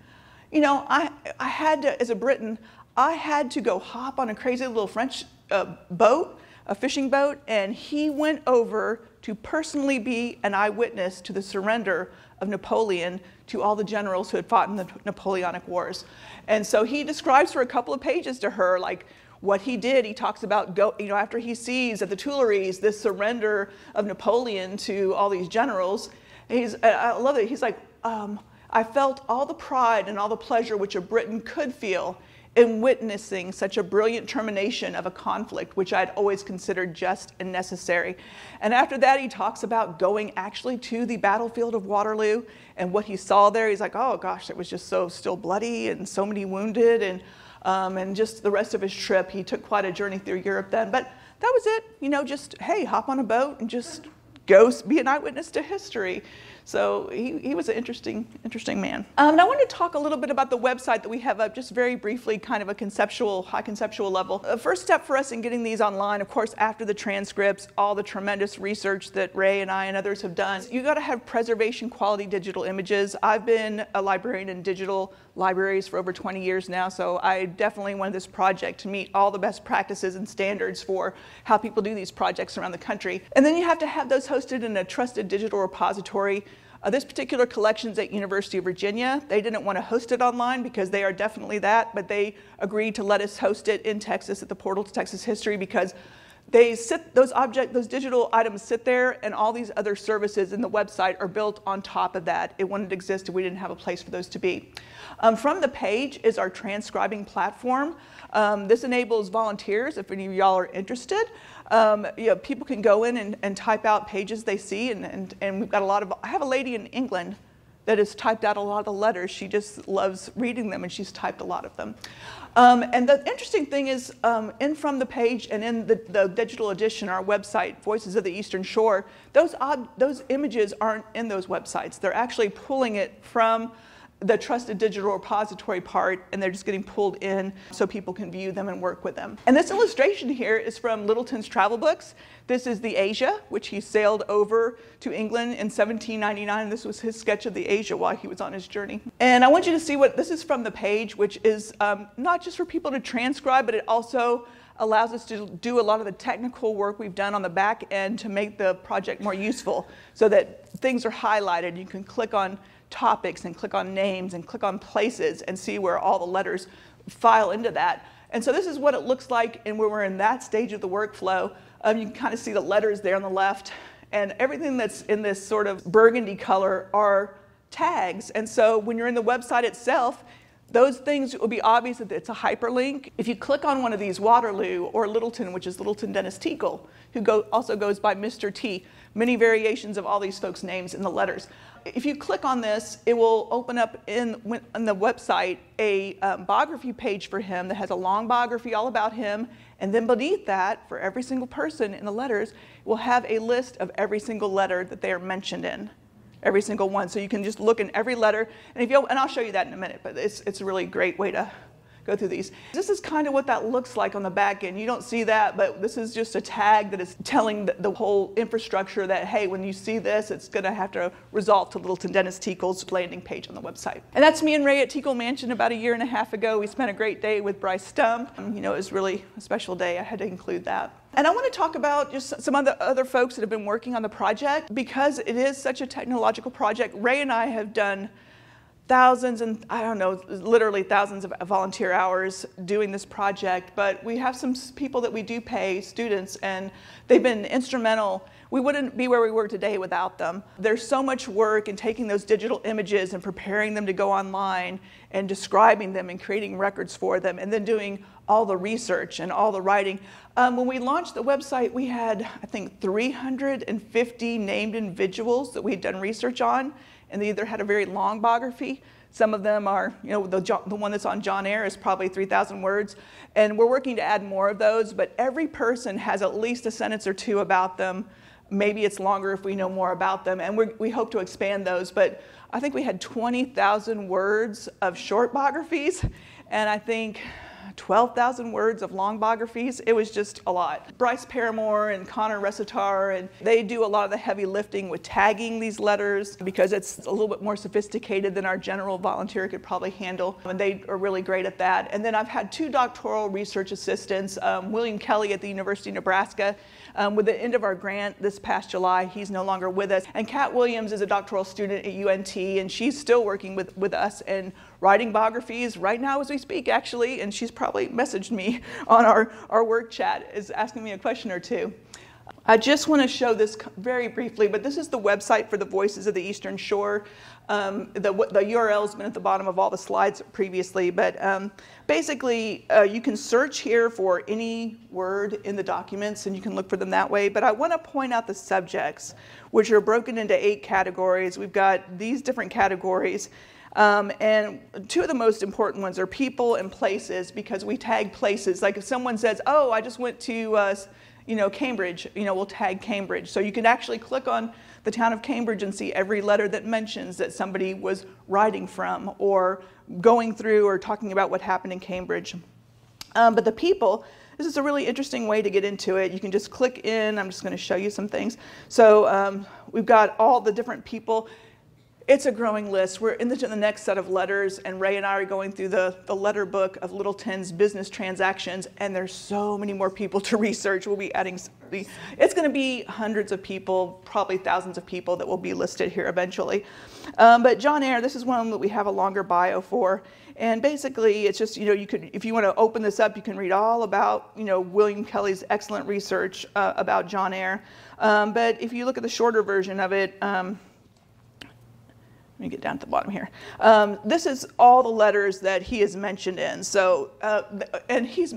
I had to, as a Briton, I had to go hop on a crazy little French boat, a fishing boat, and he went over to personally be an eyewitness to the surrender of Napoleon to all the generals who had fought in the Napoleonic Wars. And so he describes for a couple of pages to her, like, what he did. He talks about, after he sees at the Tuileries this surrender of Napoleon to all these generals, I love it. He's like, I felt all the pride and all the pleasure which a Briton could feel in witnessing such a brilliant termination of a conflict, which I'd always considered just and necessary. And after that, he talks about going actually to the battlefield of Waterloo and what he saw there. He's like, oh gosh, it was just so still bloody and so many wounded, and just the rest of his trip. He took quite a journey through Europe then, but that was it. Just, hey, hop on a boat and just go be an eyewitness to history. So he was an interesting man. And I wanted to talk a little bit about the website that we have up, just very briefly, kind of a high conceptual level. The first step for us in getting these online, of course, after the transcripts, all the tremendous research that Ray and I and others have done, you got to have preservation quality digital images. I've been a librarian in digital libraries for over 20 years now, so I definitely wanted this project to meet all the best practices and standards for how people do these projects around the country. And then you have to have those hosted in a trusted digital repository. This particular collection's at University of Virginia. They didn't want to host it online because they are definitely that, but they agreed to let us host it in Texas at the Portal to Texas History, because those digital items sit there, and all these other services in the website are built on top of that. It wouldn't exist if we didn't have a place for those to be. From the page is our transcribing platform. This enables volunteers, if any of y'all are interested. People can go in and type out pages they see, and we've got I have a lady in England that has typed out a lot of the letters. She just loves reading them, and she's typed a lot of them. And the interesting thing is, in From the Page and in the digital edition, our website, Voices of the Eastern Shore, those images aren't in those websites. They're actually pulling it from the trusted digital repository part, and they're just getting pulled in so people can view them and work with them. And this illustration here is from Littleton's travel books. This is the Asia, which he sailed over to England in 1799. This was his sketch of the Asia while he was on his journey. And I want you to see what this is from the page, which is not just for people to transcribe, but it also allows us to do a lot of the technical work we've done on the back end to make the project more useful, so that things are highlighted. You can click on topics and click on names and click on places and see where all the letters file into that. And so this is what it looks like, and when we're in that stage of the workflow. You can kind of see the letters there on the left, and everything that's in this sort of burgundy color are tags. And so when you're in the website itself, those things will be obvious that it's a hyperlink. If you click on one of these, Waterloo or Littleton, which is Littleton Dennis Teackle, who also goes by Mr. T, many variations of all these folks' names in the letters. If you click on this, it will open up on the website a biography page for him that has a long biography all about him. And then beneath that, for every single person in the letters, we'll have a list of every single letter that they are mentioned in. Every single one. So you can just look in every letter. And I'll show you that in a minute, but it's a really great way to go through these. This is kind of what that looks like on the back end. You don't see that, but this is just a tag that is telling the whole infrastructure that, hey, when you see this, it's going to have to resolve to Littleton Dennis Teackle's landing page on the website. And that's me and Ray at Teackle Mansion about 1.5 years ago. We spent a great day with Bryce Stump. It was really a special day. I had to include that. And I want to talk about just some other folks that have been working on the project. Because it is such a technological project, Ray and I have done thousands and, I don't know, literally thousands of volunteer hours doing this project, but we have some people that we do pay, students, and they've been instrumental. We wouldn't be where we were today without them. There's so much work in taking those digital images and preparing them to go online and describing them and creating records for them, and then doing all the research and all the writing. When we launched the website, we had, I think, 350 named individuals that we had done research on, and they either had a very long biography. Some of them are, the one that's on John Eyre is probably 3,000 words, and we're working to add more of those, but every person has at least a sentence or two about them. Maybe it's longer if we know more about them, and we hope to expand those, but I think we had 20,000 words of short biographies, and I think 12,000 words of long biographies. It was just a lot. Bryce Paramore and Connor Recitar, and they do a lot of the heavy lifting with tagging these letters because it's a little bit more sophisticated than our general volunteer could probably handle, and they are really great at that. And then I've had 2 doctoral research assistants, William Kelly at the University of Nebraska. With the end of our grant this past July, he's no longer with us. And Kat Williams is a doctoral student at UNT, and she's still working with us and writing biographies right now as we speak, actually, and she's probably messaged me on our work chat, is asking me a question or two. I just want to show this very briefly, but this is the website for the Voices of the Eastern Shore. The URL's been at the bottom of all the slides previously, but basically you can search here for any word in the documents and you can look for them that way. But I want to point out the subjects, which are broken into 8 categories. We've got these different categories. And 2 of the most important ones are people and places, because we tag places. Like if someone says, oh, I just went to Cambridge, we'll tag Cambridge. So you can actually click on the town of Cambridge and see every letter that mentions that somebody was writing from or going through or talking about what happened in Cambridge. But the people, this is a really interesting way to get into it. You can just click in. I'm just going to show you some things. So we've got all the different people. It's a growing list. We're into the next set of letters, and Ray and I are going through the letter book of Littleton's business transactions, and there's so many more people to research. We'll be adding, it's going to be hundreds of people, probably thousands of people that will be listed here eventually. But John Eyre, this is one that we have a longer bio for, and basically it's just, you could, if you want to open this up, you can read all about, William Kelly's excellent research about John Eyre. But if you look at the shorter version of it, let me get down at the bottom here. This is all the letters that he is mentioned in. So, and he's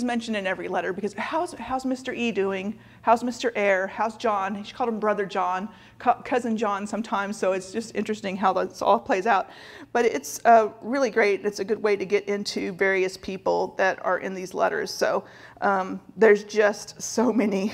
mentioned in every letter, because how's Mr. E doing? How's Mr. Eyre? How's John? She called him Brother John, Cousin John sometimes. So it's just interesting how this all plays out. But it's really great. It's a good way to get into various people that are in these letters. So there's just so many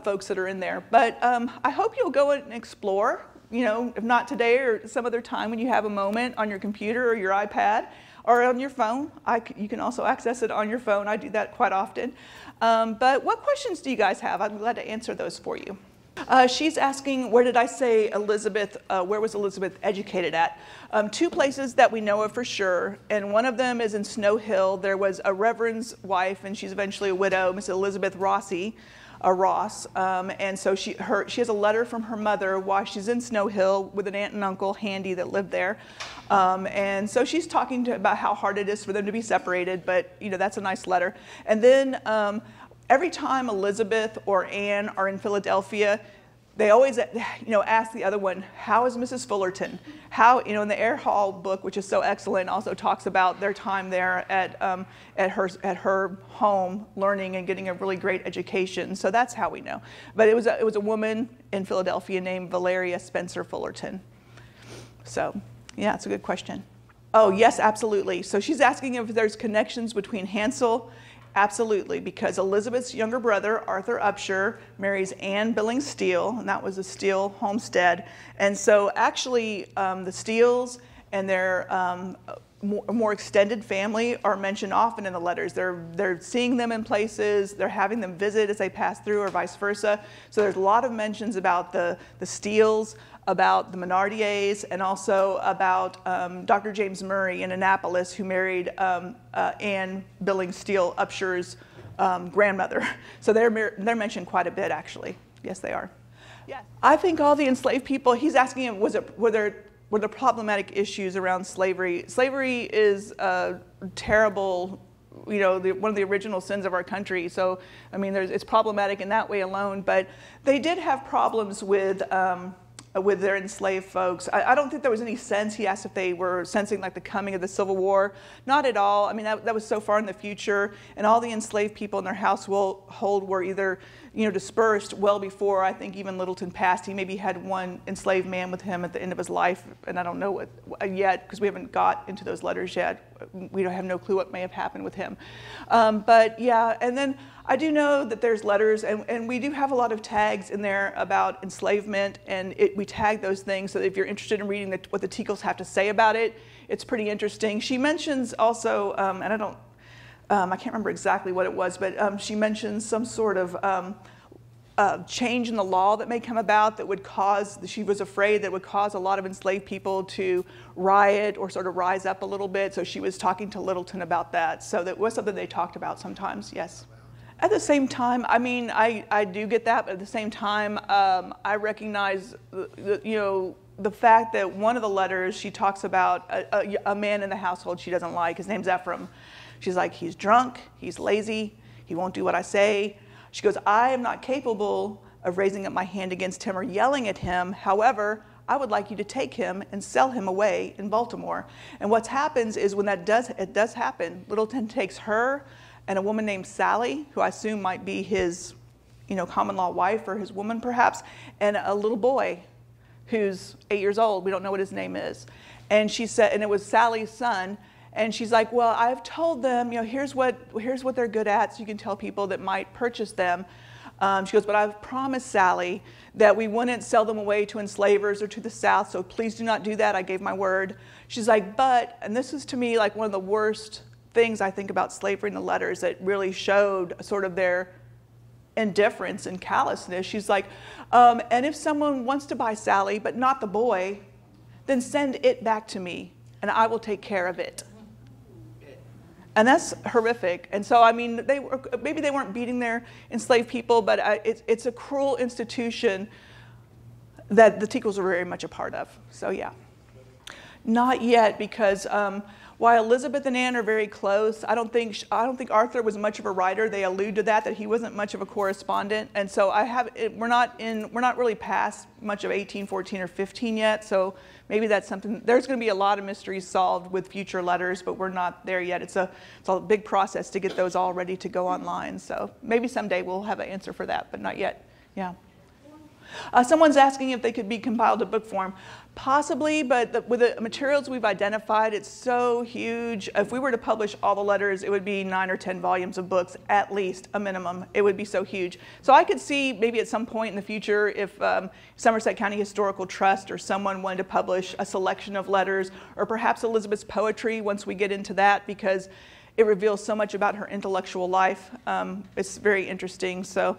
folks that are in there. But I hope you'll go and explore. if not today or some other time when you have a moment on your computer or your iPad or on your phone. You can also access it on your phone. I do that quite often. But what questions do you guys have? I'm glad to answer those for you. She's asking, where did I say Elizabeth, where was Elizabeth educated at? 2 places that we know of for sure, and one of them is in Snow Hill. There was a reverend's wife, and she's eventually a widow, Miss Elizabeth Ross, and so she has a letter from her mother while she's in Snow Hill with an aunt and uncle handy that lived there, and so she's talking about how hard it is for them to be separated, but that's a nice letter. And then every time Elizabeth or Anne are in Philadelphia, they always ask the other one, how is Mrs. Fullerton? How, in the Air Hall book, which is so excellent, also talks about their time there at her home, learning and getting a really great education. So that's how we know. But it was a woman in Philadelphia named Valeria Spencer Fullerton. So yeah, it's a good question. Oh yes, absolutely. So she's asking if there's connections between Hansel. Absolutely, because Elizabeth's younger brother, Arthur Upshur, marries Anne Billings Steele, and that was a Steele homestead. And so actually, the Steeles and their more extended family are mentioned often in the letters. They're seeing them in places, they're having them visit as they pass through, or vice versa. So there's a lot of mentions about the Steeles, about the Menardiers, and also about Dr. James Murray in Annapolis, who married Anne Billings Steele, Upshur's grandmother. So they're mentioned quite a bit, actually. Yes, they are. Yes. I think all the enslaved people, he's asking him, were there problematic issues around slavery? Slavery is terrible, one of the original sins of our country. So, I mean, it's problematic in that way alone. But they did have problems with their enslaved folks. I don't think there was any sense. He asked if they were sensing like the coming of the Civil War. Not at all. I mean, that was so far in the future, and all the enslaved people in their household were either dispersed well before, I think, even Littleton passed. He maybe had one enslaved man with him at the end of his life, and I don't know what yet, because we haven't got into those letters yet. We don't have no clue what may have happened with him. But yeah, and then I do know that there's letters, and we do have a lot of tags in there about enslavement, and we tag those things, so that if you're interested in reading what the Teackles have to say about it, it's pretty interesting. She mentions also, and I can't remember exactly what it was, but she mentions some sort of change in the law that may come about that would cause, she was afraid that would cause a lot of enslaved people to riot or sort of rise up a little bit. So she was talking to Littleton about that. So that was something they talked about sometimes, yes. At the same time, I mean, I do get that, but at the same time, I recognize, the fact that one of the letters, she talks about a man in the household she doesn't like. His name's Ephraim. She's like, he's drunk, he's lazy, he won't do what I say. She goes, I am not capable of raising up my hand against him or yelling at him. However, I would like you to take him and sell him away in Baltimore. And what happens is when it does happen, Littleton takes her and a woman named Sally, who I assume might be his, common law wife or his woman perhaps, and a little boy who's 8 years old. We don't know what his name is. And she said, and it was Sally's son. And she's like, well, I've told them, here's what they're good at, so you can tell people that might purchase them. She goes, but I've promised Sally that we wouldn't sell them away to enslavers or to the South, so please do not do that. I gave my word. She's like, but, and this is to me like one of the worst things I think about slavery in the letters that really showed sort of their indifference and callousness. She's like, and if someone wants to buy Sally, but not the boy, then send it back to me, and I will take care of it. And that's horrific. And so, I mean, maybe they weren't beating their enslaved people, but it's a cruel institution that the Teackles are very much a part of. So, yeah. Not yet, because while Elizabeth and Anne are very close, I don't think Arthur was much of a writer. They allude to that he wasn't much of a correspondent. And so we're not really past much of 18, 14, or 15 yet. So maybe that's something. There's going to be a lot of mysteries solved with future letters, but we're not there yet. It's a big process to get those all ready to go online. So maybe someday we'll have an answer for that, but not yet. Yeah. Someone's asking if they could be compiled to book form. Possibly, but with the materials we've identified, it's so huge. If we were to publish all the letters, it would be 9 or 10 volumes of books, at least, a minimum. It would be so huge. So I could see maybe at some point in the future if Somerset County Historical Trust or someone wanted to publish a selection of letters, or perhaps Elizabeth's poetry once we get into that, because it reveals so much about her intellectual life. It's very interesting. So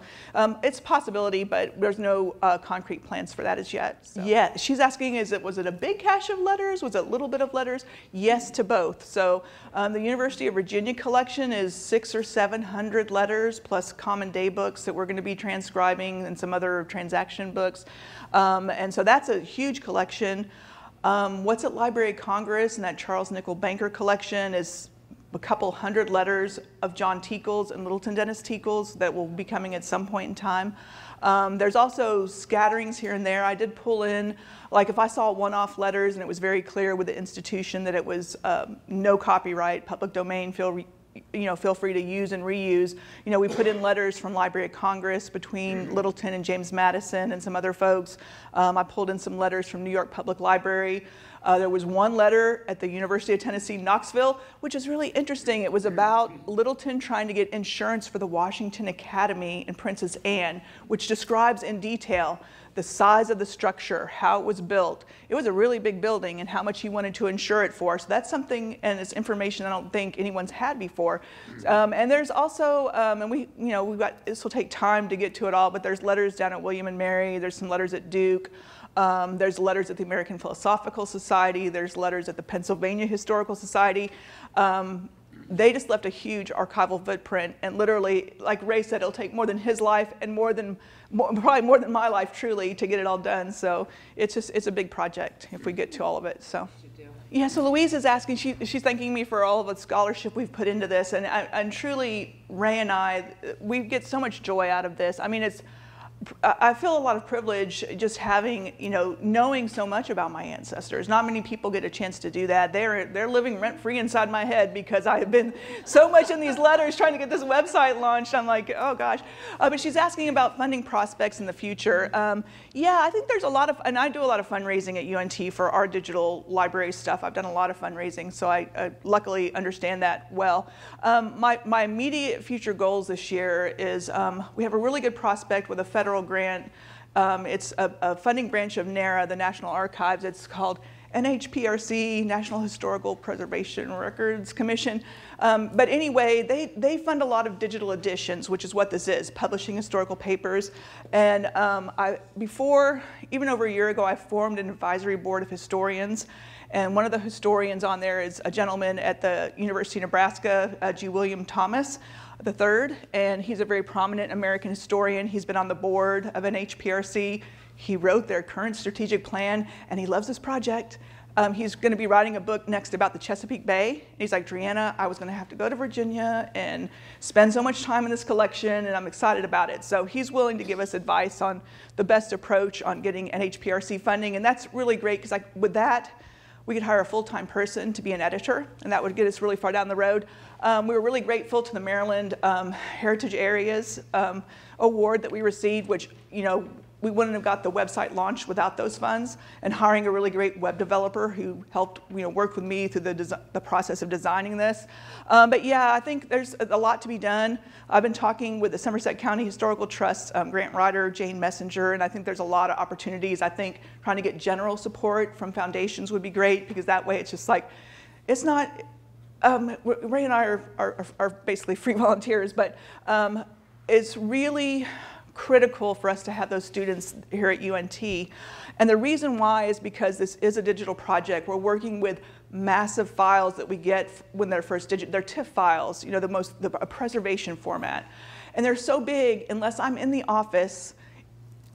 it's a possibility, but there's no concrete plans for that as yet. So. Yeah, she's asking, was it a big cache of letters? Was it a little bit of letters? Yes to both. So the University of Virginia collection is 600 or 700 letters, plus common day books that we're going to be transcribing and some other transaction books. And so that's a huge collection. What's at Library of Congress and that Charles Nickel Banker collection is a couple hundred letters of John Teackle's and Littleton Dennis Teackle's that will be coming at some point in time. There's also scatterings here and there. I did pull in, like if I saw one-off letters and it was very clear with the institution that it was no copyright, public domain, feel free to use and reuse. We put in letters from Library of Congress between Littleton and James Madison and some other folks. I pulled in some letters from New York Public Library. There was one letter at the University of Tennessee, Knoxville, which is really interesting. It was about Littleton trying to get insurance for the Washington Academy in Princess Anne, which describes in detail the size of the structure, how it was built. It was a really big building and how much he wanted to insure it for. So that's something, and it's information I don't think anyone's had before. And there's also, and we've got, this will take time to get to it all, but there's letters down at William and Mary, there's some letters at Duke. There's letters at the American Philosophical Society. There's letters at the Pennsylvania Historical Society. They just left a huge archival footprint, and literally, like Ray said, it'll take more than his life and probably more than my life, truly, to get it all done. So it's a big project if we get to all of it. So. Yeah, so Louise is asking, she's thanking me for all of the scholarship we've put into this, and truly, Ray and we get so much joy out of this. I mean, I feel a lot of privilege just having, knowing so much about my ancestors. Not many people get a chance to do that. They're living rent-free inside my head because I have been so much in these letters trying to get this website launched. I'm like, oh gosh. But she's asking about funding prospects in the future. Yeah, I think there's a lot of, and I do a lot of fundraising at UNT for our digital library stuff. I've done a lot of fundraising, so I luckily understand that well. My immediate future goals this year is we have a really good prospect with a federal grant. It's a funding branch of NARA, the National Archives. It's called NHPRC, National Historical Preservation Records Commission. But anyway, they fund a lot of digital editions, which is what this is, publishing historical papers. And before, even over a year ago, I formed an advisory board of historians. And one of the historians on there is a gentleman at the University of Nebraska, G. William Thomas III, and he's a very prominent American historian. He's been on the board of NHPRC. He wrote their current strategic plan, and he loves this project. He's going to be writing a book next about the Chesapeake Bay. And he's like, Dreanna, I was going to have to go to Virginia and spend so much time in this collection, and I'm excited about it. So he's willing to give us advice on the best approach on getting NHPRC funding, and that's really great because with that, we could hire a full-time person to be an editor, and that would get us really far down the road. We were really grateful to the Maryland Heritage Areas Award that we received, which, we wouldn't have got the website launched without those funds, and hiring a really great web developer who helped work with me through the process of designing this. But yeah, I think there's a lot to be done. I've been talking with the Somerset County Historical Trust grant writer, Jane Messenger, and I think there's a lot of opportunities. I think trying to get general support from foundations would be great, because that way it's just like, it's not, Ray and I are basically free volunteers, but it's really critical for us to have those students here at UNT. And the reason why is because this is a digital project. We're working with massive files that we get when they're first digital. They're TIFF files, a preservation format. And they're so big, unless I'm in the office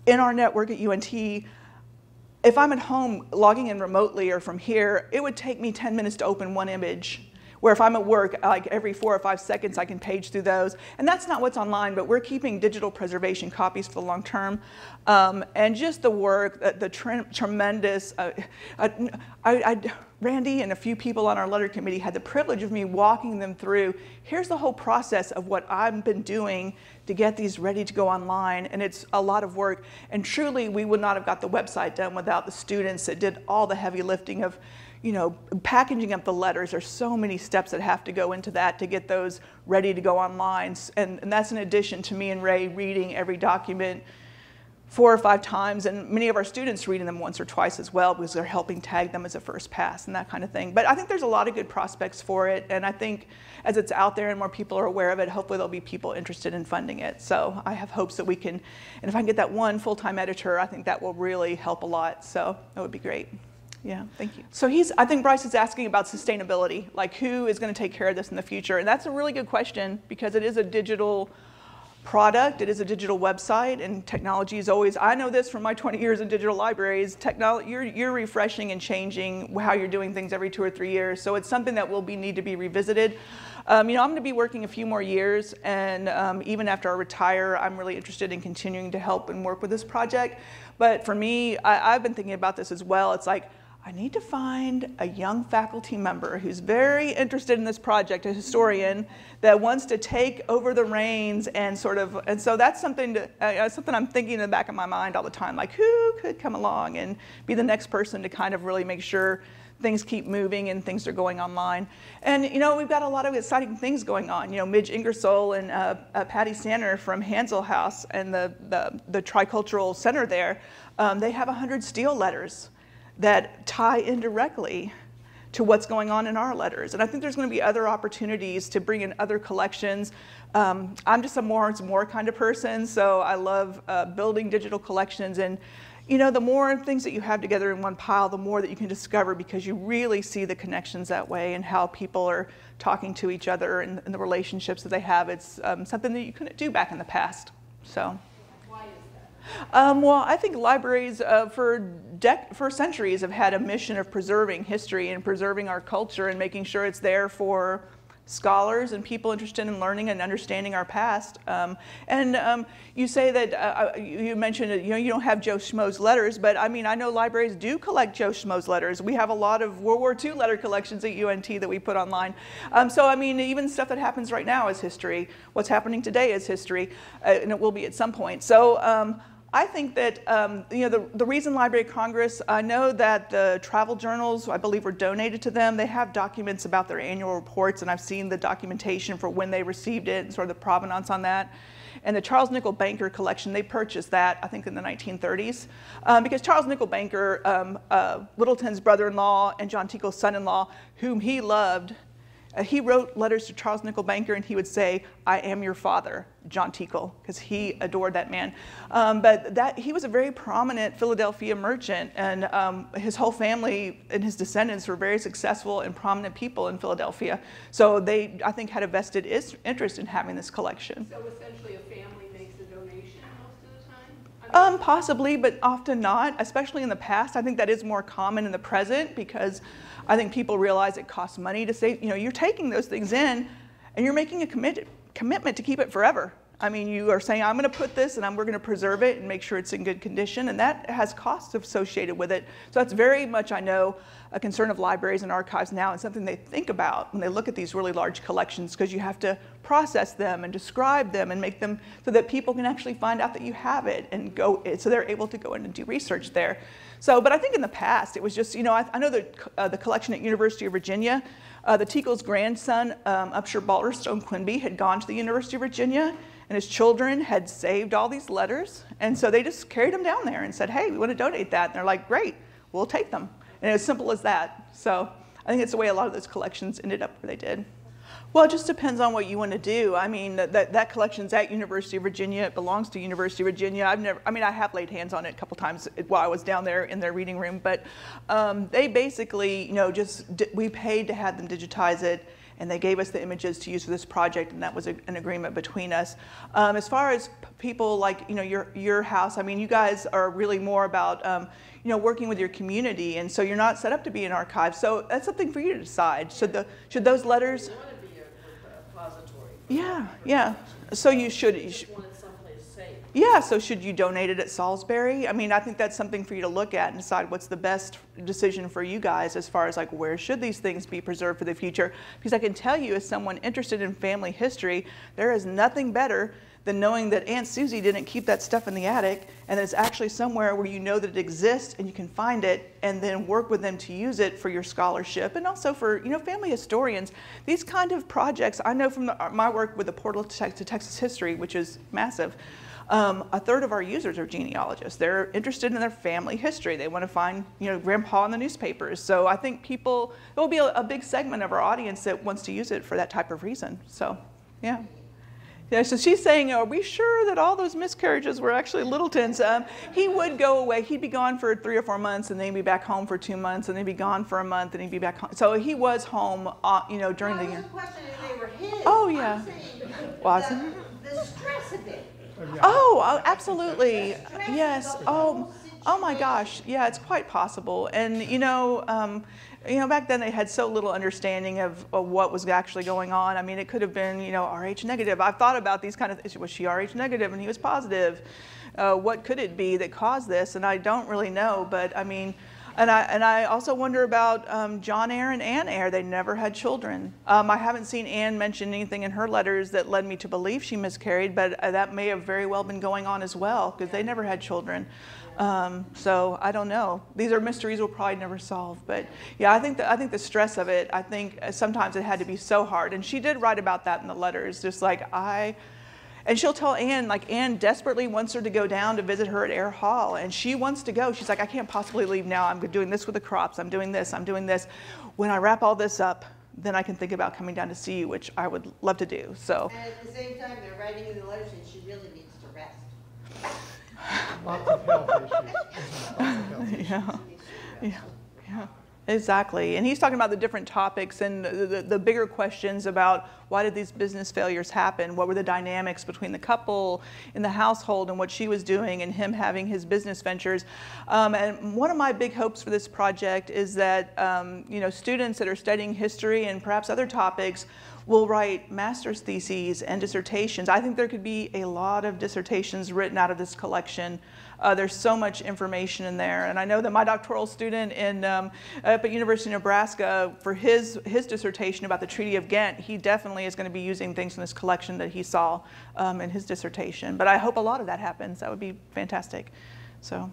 in our network at UNT, if I'm at home logging in remotely or from here, it would take me 10 minutes to open one image. where if I'm at work, like every 4 or 5 seconds, I can page through those. And that's not what's online, but we're keeping digital preservation copies for the long term. And just the work, the tremendous, Randy and a few people on our letter committee had the privilege of me walking them through, here's the whole process of what I've been doing to get these ready to go online, and it's a lot of work. And truly, we would not have got the website done without the students that did all the heavy lifting of, you know, packaging up the letters. There's so many steps that have to go into that to get those ready to go online. And that's in addition to me and Ray reading every document 4 or 5 times, and many of our students reading them once or twice as well, because they're helping tag them as a first pass and that kind of thing. But I think there's a lot of good prospects for it, and I think as it's out there and more people are aware of it, hopefully there'll be people interested in funding it. So I have hopes that we can, and if I can get that one full-time editor, I think that will really help a lot. So that would be great. Yeah, thank you. So I think Bryce is asking about sustainability, like who is going to take care of this in the future? And that's a really good question, because it is a digital product, it is a digital website, and technology is always, I know this from my 20 years in digital libraries, you're refreshing and changing how you're doing things every 2 or 3 years. So it's something that will need to be revisited. You know, I'm going to be working a few more years, and even after I retire, I'm really interested in continuing to help and work with this project. But for me, I've been thinking about this as well. It's like, I need to find a young faculty member who's very interested in this project, a historian, that wants to take over the reins and so that's something I'm thinking in the back of my mind all the time, like who could come along and be the next person to kind of really make sure things keep moving and things are going online. And you know, we've got a lot of exciting things going on. You know, Midge Ingersoll and Patty Sanner from Hansel House and the Tricultural Center there, they have 100 steel letters that tie indirectly to what's going on in our letters. And I think there's going to be other opportunities to bring in other collections. I'm just a more is more kind of person, so I love building digital collections. And you know, the more things that you have together in one pile, the more that you can discover, because you really see the connections that way and how people are talking to each other and the relationships that they have. It's something that you couldn't do back in the past. So. Well, I think libraries for centuries have had a mission of preserving history and preserving our culture and making sure it's there for scholars and people interested in learning and understanding our past. You say that you mentioned, you know, you don't have Joe Schmo's letters, but I mean, I know libraries do collect Joe Schmo's letters. We have a lot of World War II letter collections at UNT that we put online. So I mean, even stuff that happens right now is history. What's happening today is history, and it will be at some point. So. I think that you know, the reason Library of Congress, I know that the travel journals, I believe, were donated to them. They have documents about their annual reports, and I've seen the documentation for when they received it and sort of the provenance on that. And the Charles Nicholl Banker collection, they purchased that, I think, in the 1930s. Because Charles Nicholl Banker, Littleton's brother-in-law and John Teackle's son-in-law, whom he loved, he wrote letters to Charles Nicholl Banker, and he would say, "I am your father, John Teackle," because he adored that man. But he was a very prominent Philadelphia merchant, and his whole family and his descendants were very successful and prominent people in Philadelphia. So they, I think, had a vested interest in having this collection. So essentially a family makes a donation most of the time? Possibly, but often not, especially in the past. I think that is more common in the present, because I think people realize it costs money to save. You know, you're taking those things in and you're making a commitment to keep it forever. I mean, you are saying, I'm going to put this and we're going to preserve it and make sure it's in good condition, and that has costs associated with it. So that's very much, I know, a concern of libraries and archives now, and something they think about when they look at these really large collections, because you have to process them and describe them and make them so that people can actually find out that you have it and go, so they're able to go in and do research there. So, but I think in the past, it was just, you know, I know the collection at University of Virginia, the Teackle's grandson, Upshur Balderstone Quinby, had gone to the University of Virginia, and his children had saved all these letters, and so they just carried them down there and said, hey, we want to donate that, and they're like, great, we'll take them. And it was simple as that. So I think it's the way a lot of those collections ended up where they did. Well, it just depends on what you want to do. I mean, that collection's at University of Virginia. It belongs to University of Virginia. I have laid hands on it a couple times while I was down there in their reading room, but they basically, you know, we paid to have them digitize it, and they gave us the images to use for this project, and that was an agreement between us. As far as people like, you know, your house, I mean, you guys are really more about, you know, working with your community, and so you're not set up to be an archive. So that's something for you to decide. Should those letters? You want to be a repository. Yeah, yeah. So you should. Want it someplace safe. Yeah, so should you donate it at Salisbury? I mean, I think that's something for you to look at and decide what's the best decision for you guys as far as like where should these things be preserved for the future. Because I can tell you, as someone interested in family history, there is nothing better than knowing that Aunt Susie didn't keep that stuff in the attic, and it's actually somewhere where you know that it exists and you can find it, and then work with them to use it for your scholarship, and also for, you know, family historians. These kind of projects, I know from my work with the Portal to Texas History, which is massive, a third of our users are genealogists. They're interested in their family history. They want to find, you know, grandpa in the newspapers. So I think there will be a big segment of our audience that wants to use it for that type of reason. So, yeah. Yeah, so she's saying, are we sure that all those miscarriages were actually Littletons? He would go away. He'd be gone for 3 or 4 months, and then he'd be back home for 2 months, and then he'd be gone for a month, and he'd be back home. So he was home, you know, during the year. I wasn't questioning they were his. Oh, yeah. I'm saying Wasn't? the stress of it. Oh, absolutely. Yes. Oh my gosh. Yeah, it's quite possible. And you know, back then they had so little understanding of what was actually going on. I mean, it could have been, you know, Rh negative. I've thought about these kind of things. Was she Rh negative and he was positive? What could it be that caused this? And I don't really know. But I mean, and I also wonder about John Eyre and Anne Eyre. They never had children. I haven't seen Anne mention anything in her letters that led me to believe she miscarried, but that may have very well been going on as well, because they never had children. So I don't know. These are mysteries we'll probably never solve. But yeah, I think the stress of it, I think sometimes it had to be so hard. And she did write about that in the letters, just like and she'll tell Anne, like Anne desperately wants her to go down to visit her at Eyre Hall, and she wants to go. She's like, I can't possibly leave now. I'm doing this with the crops. I'm doing this. I'm doing this. When I wrap all this up, then I can think about coming down to see you, which I would love to do. So. And at the same time, they're writing in the letters and she really needs to rest. Lots of health issues. Lots of health issues. Yeah, exactly. And he's talking about the different topics and the bigger questions about why did these business failures happen? What were the dynamics between the couple in the household and what she was doing and him having his business ventures? And one of my big hopes for this project is that students that are studying history and perhaps other topics will write master's theses and dissertations. I think there could be a lot of dissertations written out of this collection. There's so much information in there. And I know that my doctoral student up at University of Nebraska, for his dissertation about the Treaty of Ghent, he definitely is going to be using things in this collection that he saw in his dissertation. But I hope a lot of that happens. That would be fantastic. So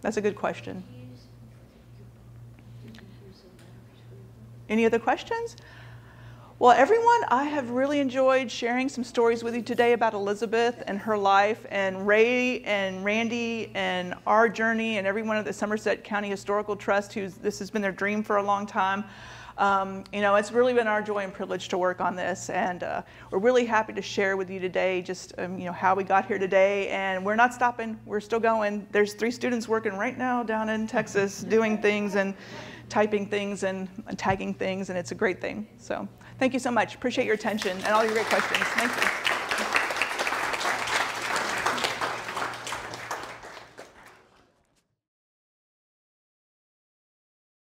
that's a good question. Any other questions? Well, everyone, I have really enjoyed sharing some stories with you today about Elizabeth and her life, and Ray and Randy and our journey, and everyone at the Somerset County Historical Trust this has been their dream for a long time. It's really been our joy and privilege to work on this, and we're really happy to share with you today just how we got here today. And we're not stopping. We're still going. There's 3 students working right now down in Texas doing things and typing things and tagging things, and it's a great thing. So thank you so much. Appreciate your attention and all your great questions. Thank you.